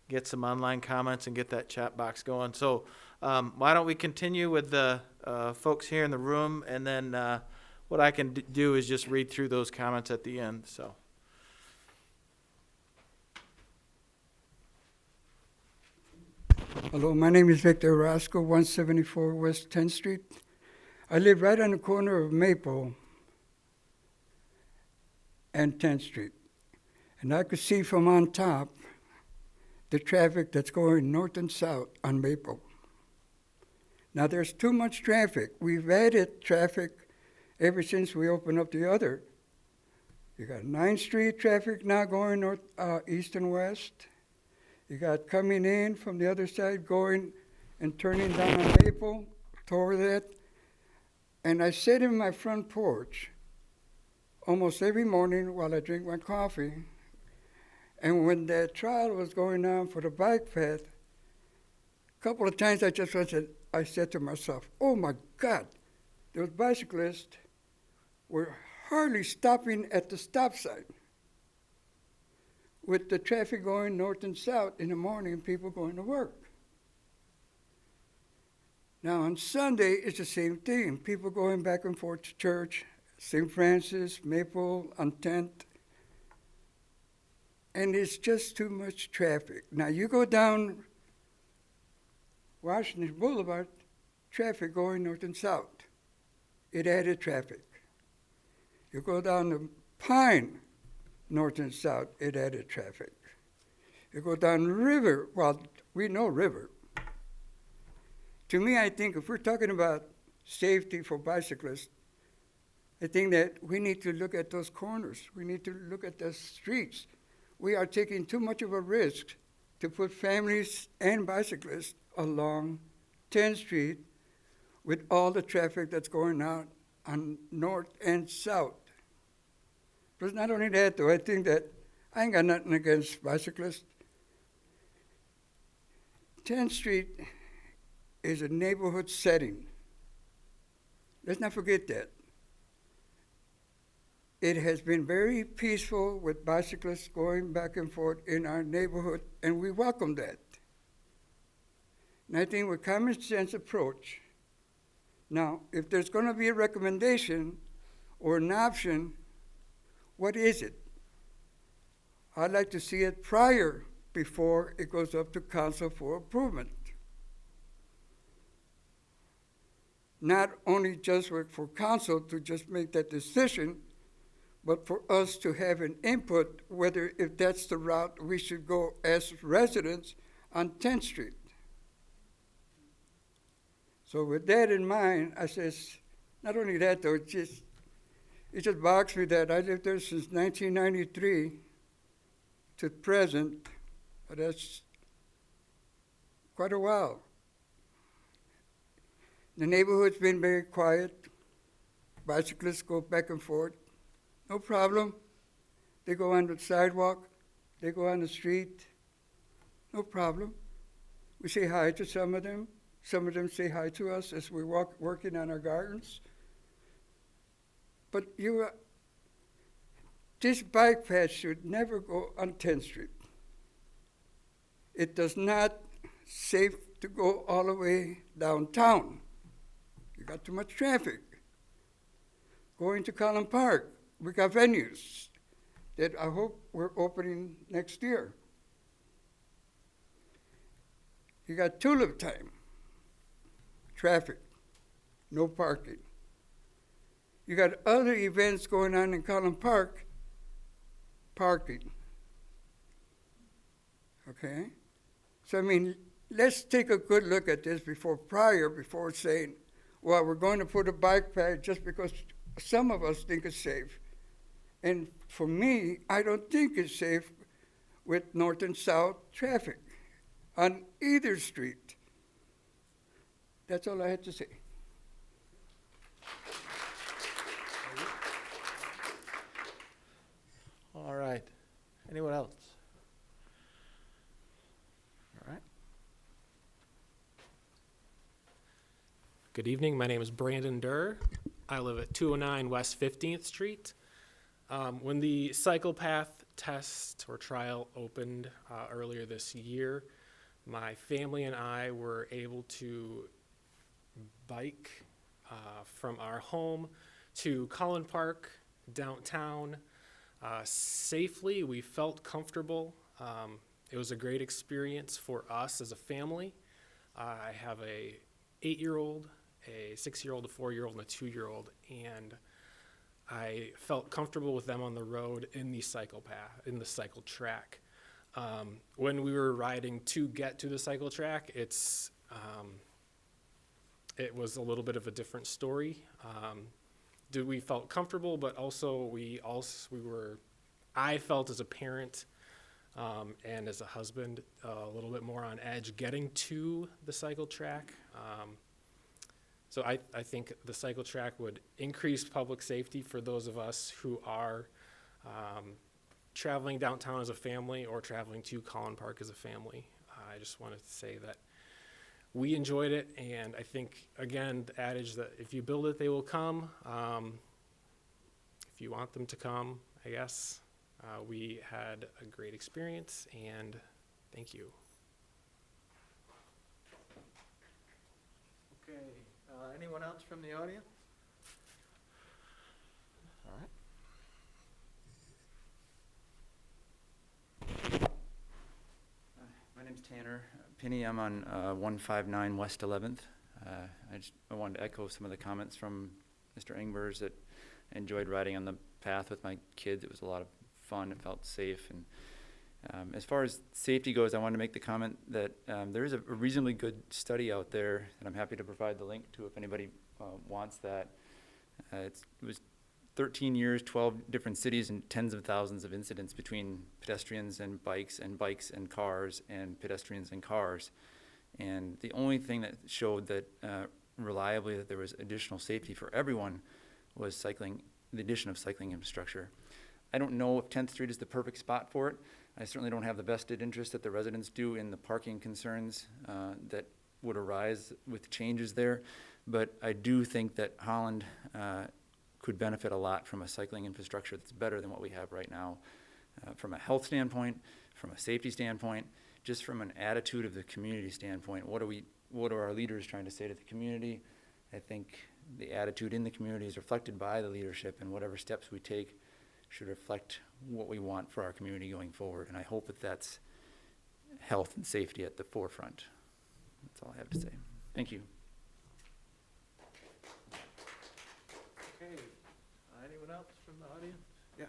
get some online comments and get that chat box going. So why don't we continue with the folks here in the room, and then what I can do is just read through those comments at the end. So. Hello, my name is Victor Roscoe, 174 West 10th Street. I live right on the corner of Maple and 10th Street. And I could see from on top the traffic that's going north and south on Maple. Now there's too much traffic. We've added traffic ever since we opened up the other. You got 9th Street traffic now going north, east and west. You got coming in from the other side, going and turning down on Maple toward that. And I sit in my front porch almost every morning while I drink my coffee. And when that trial was going on for the bike path, a couple of times I said to myself, oh my God, those bicyclists were hardly stopping at the stop sign. With the traffic going north and south in the morning, people going to work. Now on Sunday, it's the same thing. People going back and forth to church, St. Francis, Maple, on 10th. And it's just too much traffic. Now you go down Washington Boulevard, traffic going north and south. It added traffic. You go down the Pine, north and south, it added traffic. You go down the river, well, we know river. To me, I think if we're talking about safety for bicyclists, I think that we need to look at those corners. We need to look at the streets. We are taking too much of a risk to put families and bicyclists along 10th Street with all the traffic that's going out on north and south. But not only that, though, I think that I ain't got nothing against bicyclists. 10th Street is a neighborhood setting. Let's not forget that. It has been very peaceful with bicyclists going back and forth in our neighborhood, and we welcome that. And I think with common sense approach, now, if there's going to be a recommendation or an option, what is it? I'd like to see it prior, before it goes up to council for approval. Not only just for council to just make that decision, but for us to have an input whether if that's the route we should go as residents on 10th Street. So with that in mind, I says, not only that though, it just bogs me that I lived there since 1993 to present. That's quite a while. The neighborhood's been very quiet. Bicyclists go back and forth. No problem. They go on the sidewalk. They go on the street. No problem. We say hi to some of them. Some of them say hi to us as we walk, working on our gardens. But this bike path should never go on 10th Street. It does not safe to go all the way downtown. You got too much traffic. Going to Collin Park, we got venues that I hope we're opening next year. You got tulip time, traffic, no parking. You got other events going on in Collin Park, parking. Okay? So, I mean, let's take a good look at this before saying, well, we're going to put a bike path just because some of us think it's safe. And for me, I don't think it's safe with north and south traffic on either street. That's all I had to say. All right. Anyone else? All right. Good evening. My name is Brandon Durr. I live at 209 West 15th Street. When the cycle path test or trial opened earlier this year, my family and I were able to bike from our home to Collin Park downtown safely. We felt comfortable. It was a great experience for us as a family. I have a 8-year-old, a 6-year-old, a 4-year-old, and a 2-year-old, and I felt comfortable with them on the road in the cycle path, in the cycle track. When we were riding to get to the cycle track, it was a little bit of a different story. We felt comfortable, but also I felt as a parent and as a husband a little bit more on edge getting to the cycle track. So I think the cycle track would increase public safety for those of us who are traveling downtown as a family or traveling to Collin Park as a family. I just wanted to say that we enjoyed it, and I think, again, the adage that if you build it, they will come. If you want them to come, I guess. We had a great experience, and thank you. Okay. Anyone else from the audience? All right. My name's Tanner Penny. I'm on 159 West 11th. I wanted to echo some of the comments from Mr. Engbers that I enjoyed riding on the path with my kids. It was a lot of fun. It felt safe, and As far as safety goes, I want to make the comment that there is a reasonably good study out there, and I'm happy to provide the link to if anybody wants that. It was 13 years, 12 different cities, and tens of thousands of incidents between pedestrians and bikes and cars and pedestrians and cars. And the only thing that showed that reliably that there was additional safety for everyone was the addition of cycling infrastructure. I don't know if 10th Street is the perfect spot for it. I certainly don't have the vested interest that the residents do in the parking concerns that would arise with changes there. But I do think that Holland could benefit a lot from a cycling infrastructure that's better than what we have right now. From a health standpoint, from a safety standpoint, just from an attitude of the community standpoint, what are our leaders trying to say to the community? I think the attitude in the community is reflected by the leadership, and whatever steps we take should reflect what we want for our community going forward. And I hope that that's health and safety at the forefront. That's all I have to say. Thank you. Okay, anyone else from the audience? Yeah.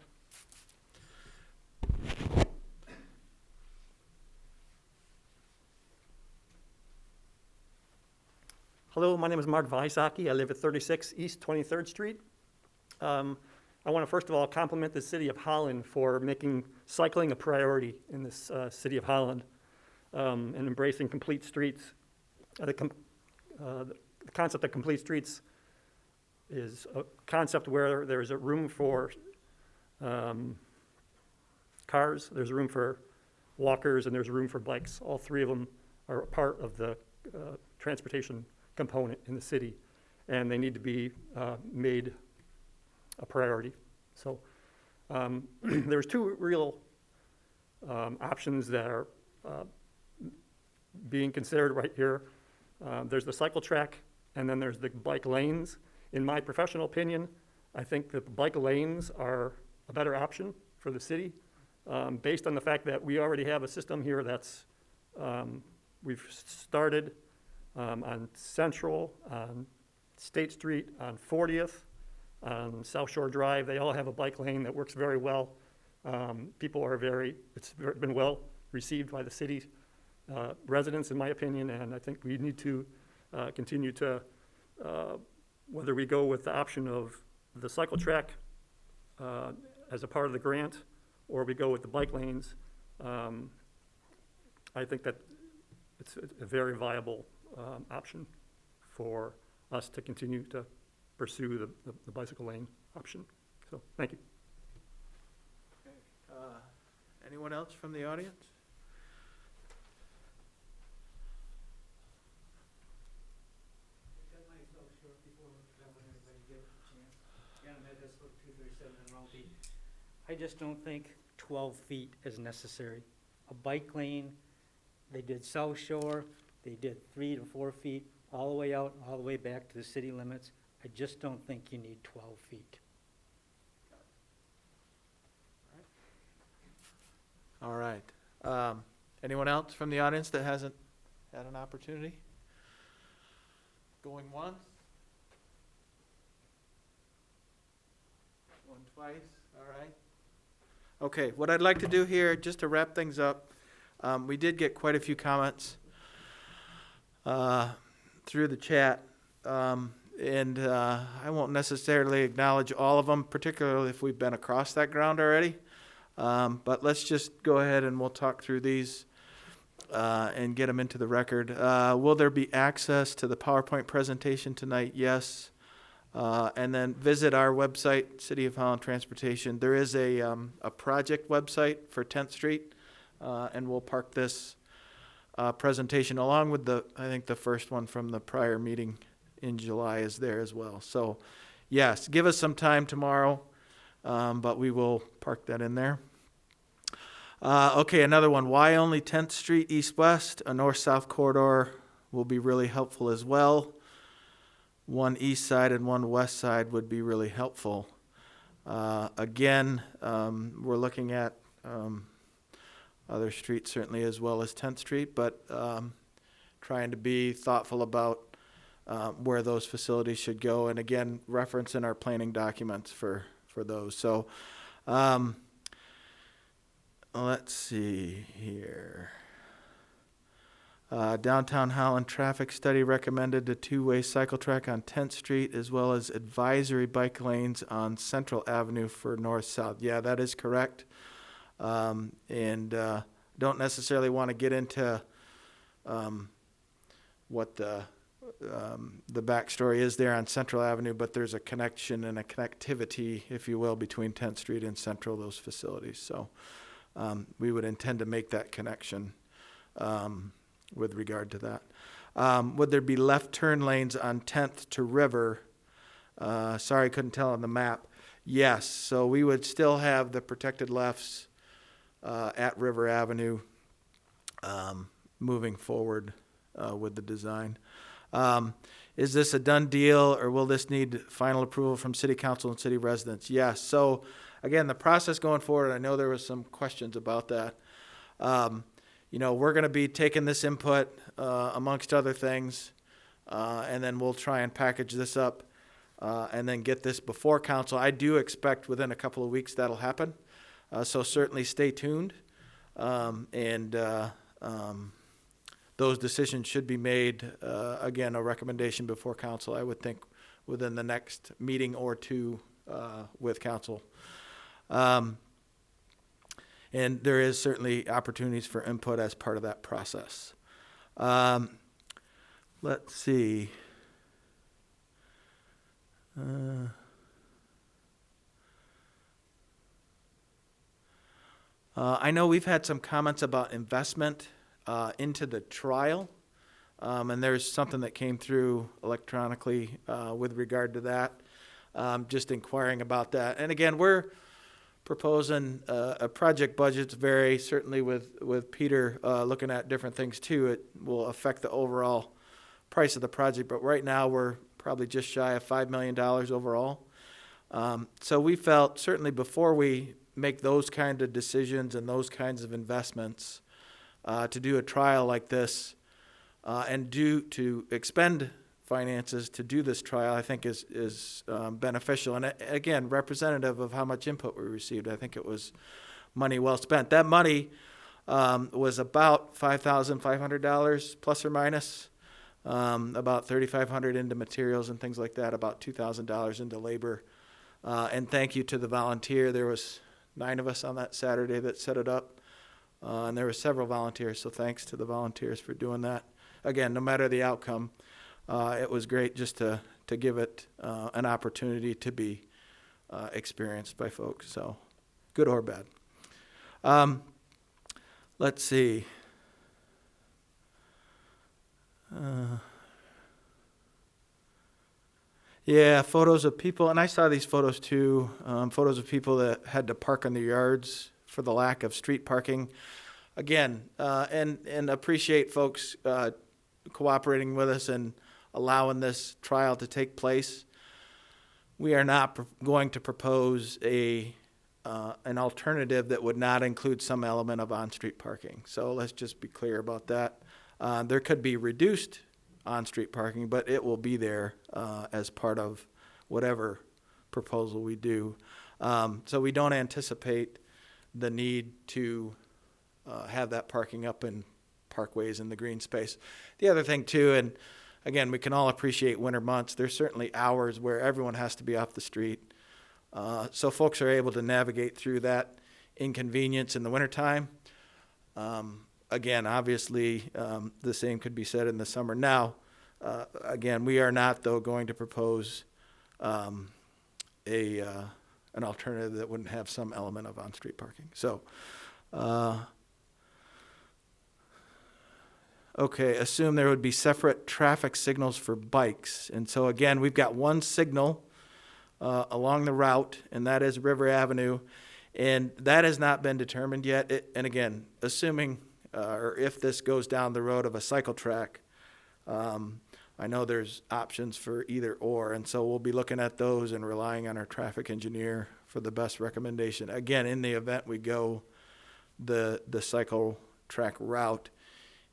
Hello, my name is Mark Wysocki. I live at 36 East 23rd Street. I want to first of all compliment the City of Holland for making cycling a priority in this City of Holland and embracing complete streets. The concept of complete streets is a concept where there's a room for cars, there's room for walkers, and there's room for bikes. All three of them are a part of the transportation component in the city, and they need to be made a priority. So there's two real options that are being considered right here. There's the cycle track, and then there's the bike lanes. In my professional opinion, I think that the bike lanes are a better option for the city, based on the fact that we already have a system here that's, we've started on Central, on State Street, on 40th, on South Shore Drive. They all have a bike lane that works very well. People are it's been well received by the city residents, in my opinion, and I think we need to continue to, whether we go with the option of the cycle track as a part of the grant, or we go with the bike lanes, I think that it's a very viable option for us to continue to pursue the bicycle lane option. So, thank you. Okay. Anyone else from the audience? I just don't think 12 feet is necessary. A bike lane, they did South Shore, they did 3 to 4 feet, all the way out, all the way back to the city limits. I just don't think you need 12 feet. All right. Anyone else from the audience that hasn't had an opportunity? Going once? Going twice? All right. Okay, what I'd like to do here, just to wrap things up, we did get quite a few comments through the chat, and I won't necessarily acknowledge all of them, particularly if we've been across that ground already. But let's just go ahead and we'll talk through these and get them into the record. Will there be access to the PowerPoint presentation tonight? Yes. And then visit our website, City of Holland Transportation. There is a project website for 10th Street, and we'll park this presentation along with I think the first one from the prior meeting in July is there as well. So yes, give us some time tomorrow, but we will park that in there. Okay, another one. Why only 10th Street east-west? A north-south corridor will be really helpful as well. One east side and one west side would be really helpful. Again, we're looking at other streets certainly as well as 10th Street, but trying to be thoughtful about where those facilities should go. And again, reference in our planning documents for those. So let's see here. Downtown Holland traffic study recommended a two-way cycle track on 10th Street as well as advisory bike lanes on Central Avenue for north-south. Yeah, that is correct. And don't necessarily want to get into what the backstory is there on Central Avenue, but there's a connection and a connectivity, if you will, between 10th Street and Central, those facilities. So we would intend to make that connection with regard to that. Would there be left turn lanes on 10th to River? Sorry, couldn't tell on the map. Yes, so we would still have the protected lefts at River Avenue moving forward with the design. Is this a done deal, or will this need final approval from City Council and city residents? Yes. So, again, the process going forward, I know there was some questions about that. You know, we're going to be taking this input amongst other things, and then we'll try and package this up and then get this before council. I do expect within a couple of weeks that'll happen. So certainly stay tuned. Those decisions should be made, again, a recommendation before council, I would think, within the next meeting or two with council. And there is certainly opportunities for input as part of that process. Let's see. I know we've had some comments about investment into the trial, and there's something that came through electronically with regard to that, just inquiring about that. And again, we're proposing a project budgets vary, certainly with Peter looking at different things too. It will affect the overall price of the project, but right now we're probably just shy of $5 million overall. So we felt certainly before we make those kind of decisions and those kinds of investments, to do a trial like this and to expend finances to do this trial, I think is beneficial. And again, representative of how much input we received. I think it was money well spent. That money was about $5,500 plus or minus, about $3,500 into materials and things like that, about $2,000 into labor. And thank you to the volunteer. There was 9 of us on that Saturday that set it up. And there were several volunteers, so thanks to the volunteers for doing that. Again, no matter the outcome, it was great just to give it an opportunity to be experienced by folks. So, good or bad. Let's see. Yeah, photos of people, and I saw these photos too, photos of people that had to park in their yards for the lack of street parking. Again, and appreciate folks cooperating with us and allowing this trial to take place. We are not going to propose an alternative that would not include some element of on-street parking. So let's just be clear about that. There could be reduced on-street parking, but it will be there as part of whatever proposal we do. So we don't anticipate the need to have that parking up in parkways in the green space. The other thing too, and again, we can all appreciate winter months, there's certainly hours where everyone has to be off the street. So folks are able to navigate through that inconvenience in the wintertime. Again, obviously, the same could be said in the summer. Now, again, we are not, though, going to propose an alternative that wouldn't have some element of on-street parking. So, okay, assume there would be separate traffic signals for bikes. And so, again, we've got one signal along the route, and that is River Avenue. And that has not been determined yet. And again, assuming or if this goes down the road of a cycle track, I know there's options for either or, and so we'll be looking at those and relying on our traffic engineer for the best recommendation. Again, in the event we go the cycle track route,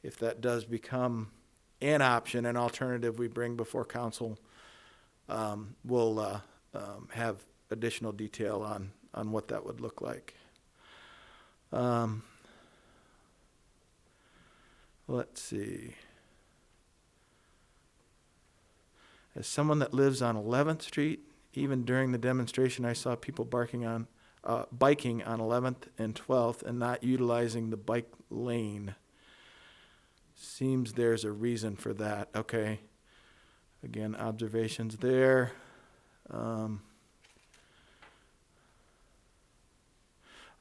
if that does become an option, an alternative we bring before council, we'll have additional detail on what that would look like. Let's see. As someone that lives on 11th Street, even during the demonstration, I saw people biking on 11th and 12th and not utilizing the bike lane. Seems there's a reason for that. Okay. Again, observations there.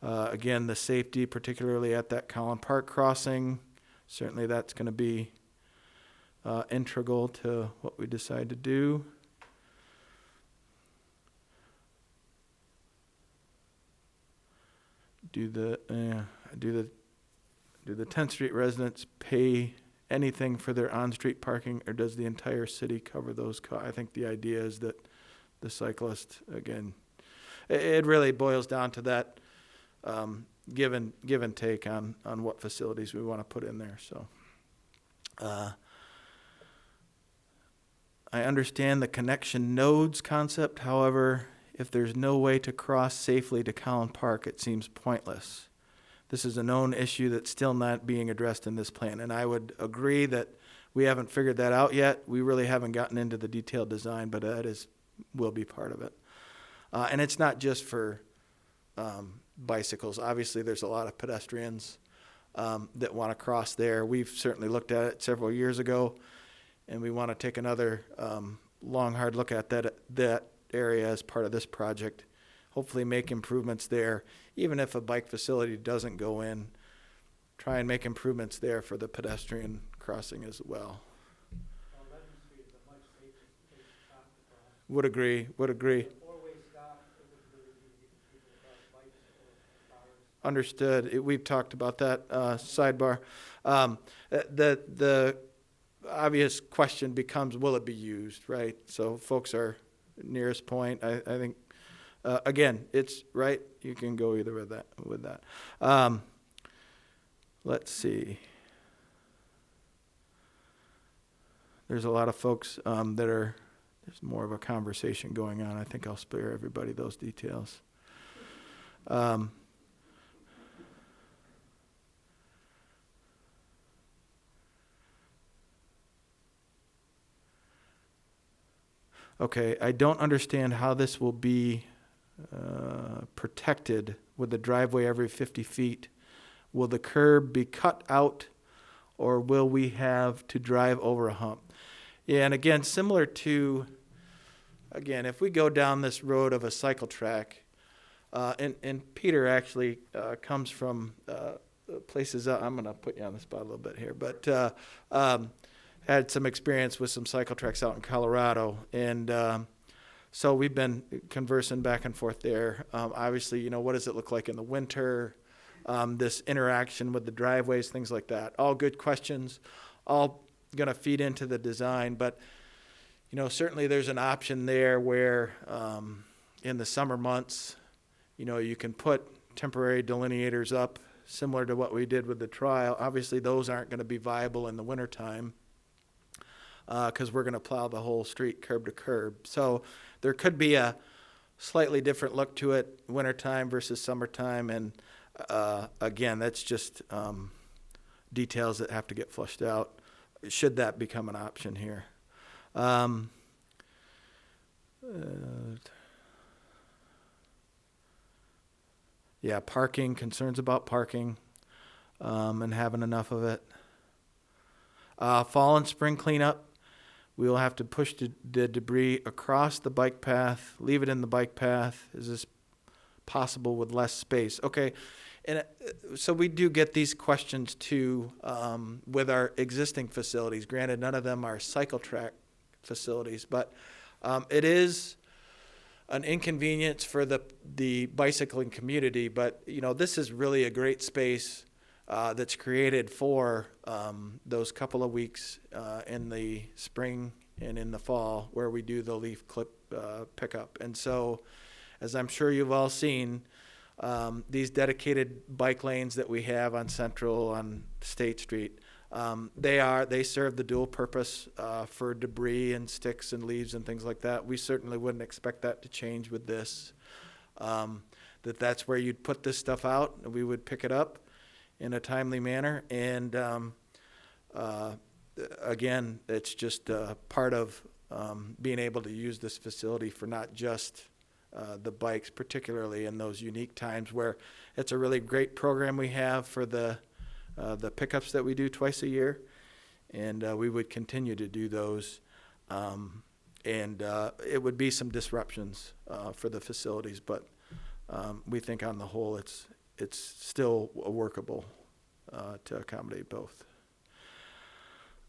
Again, the safety, particularly at that Collin Park crossing, certainly that's going to be integral to what we decide to do. Do the 10th Street residents pay anything for their on-street parking, or does the entire city cover those costs? I think the idea is that the cyclist, again, it really boils down to that give and take on what facilities we want to put in there. So I understand the connection nodes concept. However, if there's no way to cross safely to Collin Park, it seems pointless. This is a known issue that's still not being addressed in this plan, and I would agree that we haven't figured that out yet. We really haven't gotten into the detailed design, but that will be part of it. And it's not just for bicycles. Obviously, there's a lot of pedestrians that want to cross there. We've certainly looked at it several years ago, and we want to take another long, hard look at that area as part of this project. Hopefully make improvements there. Even if a bike facility doesn't go in, try and make improvements there for the pedestrian crossing as well. Would agree. Understood. We've talked about that sidebar. The obvious question becomes, will it be used, right? So folks are nearest point. I think, again, it's right. You can go either with that. Let's see. There's a lot of folks there's more of a conversation going on. I think I'll spare everybody those details. Okay, I don't understand how this will be protected with the driveway every 50 feet. Will the curb be cut out, or will we have to drive over a hump? Yeah, and again, similar to, if we go down this road of a cycle track, and Peter actually comes from places, I'm going to put you on the spot a little bit here, but had some experience with some cycle tracks out in Colorado, and so we've been conversing back and forth there. Obviously, what does it look like in the winter? This interaction with the driveways, things like that. All good questions, all going to feed into the design, but certainly there's an option there where in the summer months, you can put temporary delineators up, similar to what we did with the trial. Obviously, those aren't going to be viable in the wintertime, because we're going to plow the whole street curb to curb. So there could be a slightly different look to it, wintertime versus summertime. And again, that's just details that have to get flushed out, should that become an option here. Parking, concerns about parking and having enough of it. Fall and spring cleanup. We will have to push the debris across the bike path, leave it in the bike path. Is this possible with less space? Okay, and so we do get these questions too with our existing facilities. Granted, none of them are cycle track facilities, but it is an inconvenience for the bicycling community. But this is really a great space that's created for those couple of weeks in the spring and in the fall where we do the leaf clip pickup. And so, as I'm sure you've all seen, these dedicated bike lanes that we have on Central, on State Street, they serve the dual purpose for debris and sticks and leaves and things like that. We certainly wouldn't expect that to change with this. that's where you'd put this stuff out, and we would pick it up in a timely manner. And again, it's just part of being able to use this facility for not just the bikes, particularly in those unique times where it's a really great program we have for the pickups that we do twice a year. And we would continue to do those. And it would be some disruptions for the facilities, but we think on the whole it's still workable to accommodate both.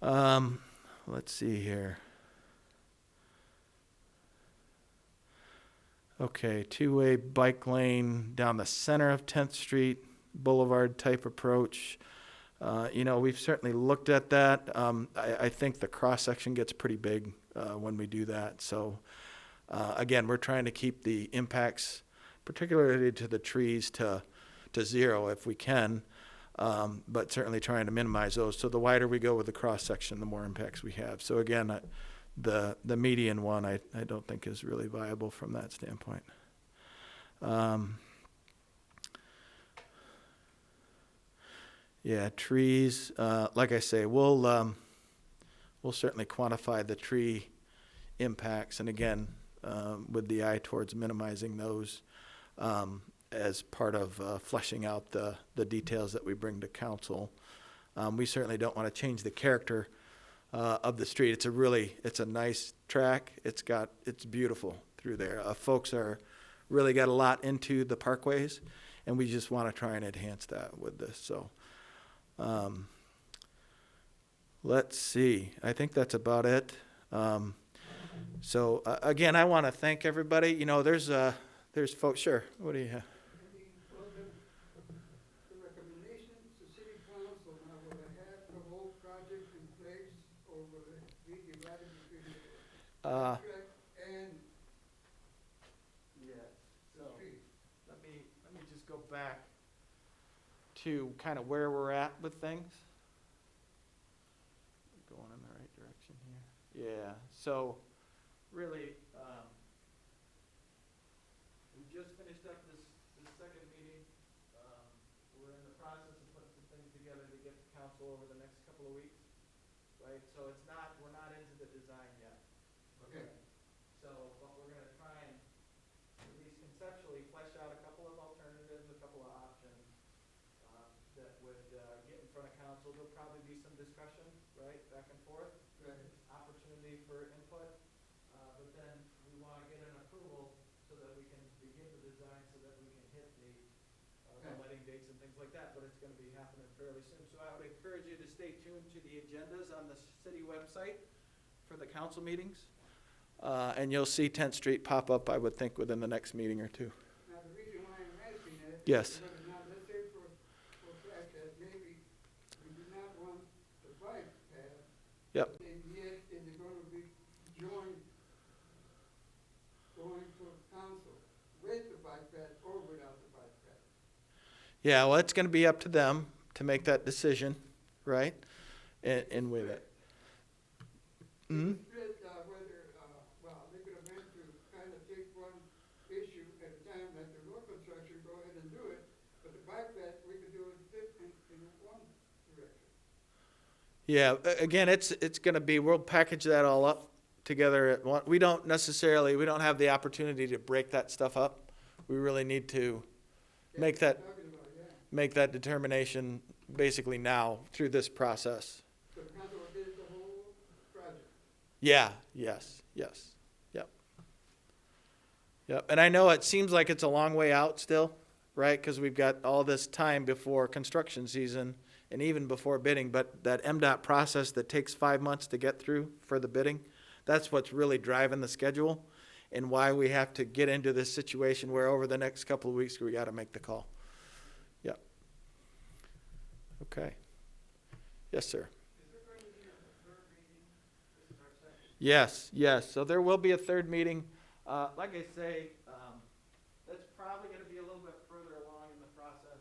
Let's see here. Okay, two-way bike lane down the center of 10th Street, boulevard type approach. We've certainly looked at that. I think the cross-section gets pretty big when we do that. So, again, we're trying to keep the impacts, particularly to the trees, to zero if we can, but certainly trying to minimize those. So the wider we go with the cross-section, the more impacts we have. So, again, the median one I don't think is really viable from that standpoint. Yeah, trees, like I say, we'll certainly quantify the tree impacts, and again, with the eye towards minimizing those as part of fleshing out the details that we bring to council. We certainly don't want to change the character of the street. It's a nice track. It's beautiful through there. Folks really got a lot into the parkways, and we just want to try and enhance that with this. So. Let's see. I think that's about it. So again, I want to thank everybody. There's folks. Sure. What do you have? The recommendations to City Council now will have the whole project in place, or will it be divided between the contract and So let me just go back to kind of where we're at with things. Going in the right direction here. Yeah, so really, we just finished up this second meeting. We're in the process of putting some things together to get to council over the next couple of weeks, right? So we're not into the design yet. Okay. So, but we're gonna try and at least conceptually flesh out a couple of alternatives, a couple of options that would get in front of council. There'll probably be some discussion, right, back and forth. Right. Opportunity for input. But then we want to get an approval so that we can begin the design, so that we can hit the letting dates and things like that. But it's going to be happening fairly soon. So I would encourage you to stay tuned to the agendas on the city website for the council meetings. And you'll see 10th Street pop up, I would think, within the next meeting or two. Now, the reason why I'm asking that. Yes. Because now, let's say for a fact that maybe we do not want the bike path. Yep. And yet, is it going to be joined, going to council with the bike path or without the bike path? Yeah, well, it's going to be up to them to make that decision, right? And with it. Mm-hmm. Split, whether, well, they could have meant to kind of take one issue at a time, like the road construction, go ahead and do it, but the bike path, we could do it in one direction. Yeah, again, it's going to be, we'll package that all up together at one. We don't have the opportunity to break that stuff up. We really need to make that determination basically now through this process. So the council did the whole project? Yeah, yes, yep. Yep, and I know it seems like it's a long way out still, right? Because we've got all this time before construction season and even before bidding, but that MDOT process that takes 5 months to get through for the bidding, that's what's really driving the schedule and why we have to get into this situation where over the next couple of weeks we got to make the call. Yep. Okay. Yes, sir. Yes. So there will be a third meeting. Like I say, that's probably going to be a little bit further along in the process,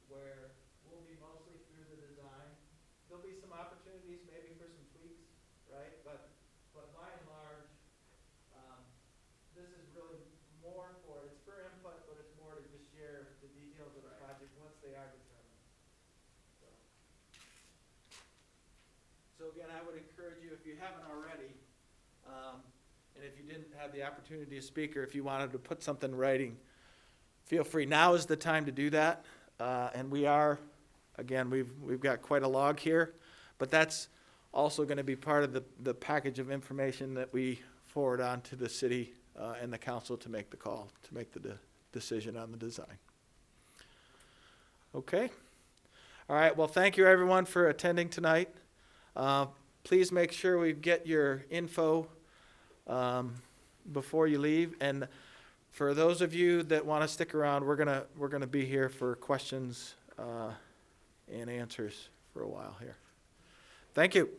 where we'll be mostly through the design. There'll be some opportunities maybe for some tweaks, right? But by and large, this is really more for input they are determined. So again, I would encourage you, if you haven't already, and if you didn't have the opportunity to speak, or if you wanted to put something in writing, feel free. Now is the time to do that. And we are, again, we've got quite a log here, but that's also going to be part of the package of information that we forward on to the city and the council to make the call, to make the decision on the design. Okay. All right. Well, thank you everyone for attending tonight. Please make sure we get your info before you leave. And for those of you that want to stick around, we're gonna be here for questions and answers for a while here. Thank you.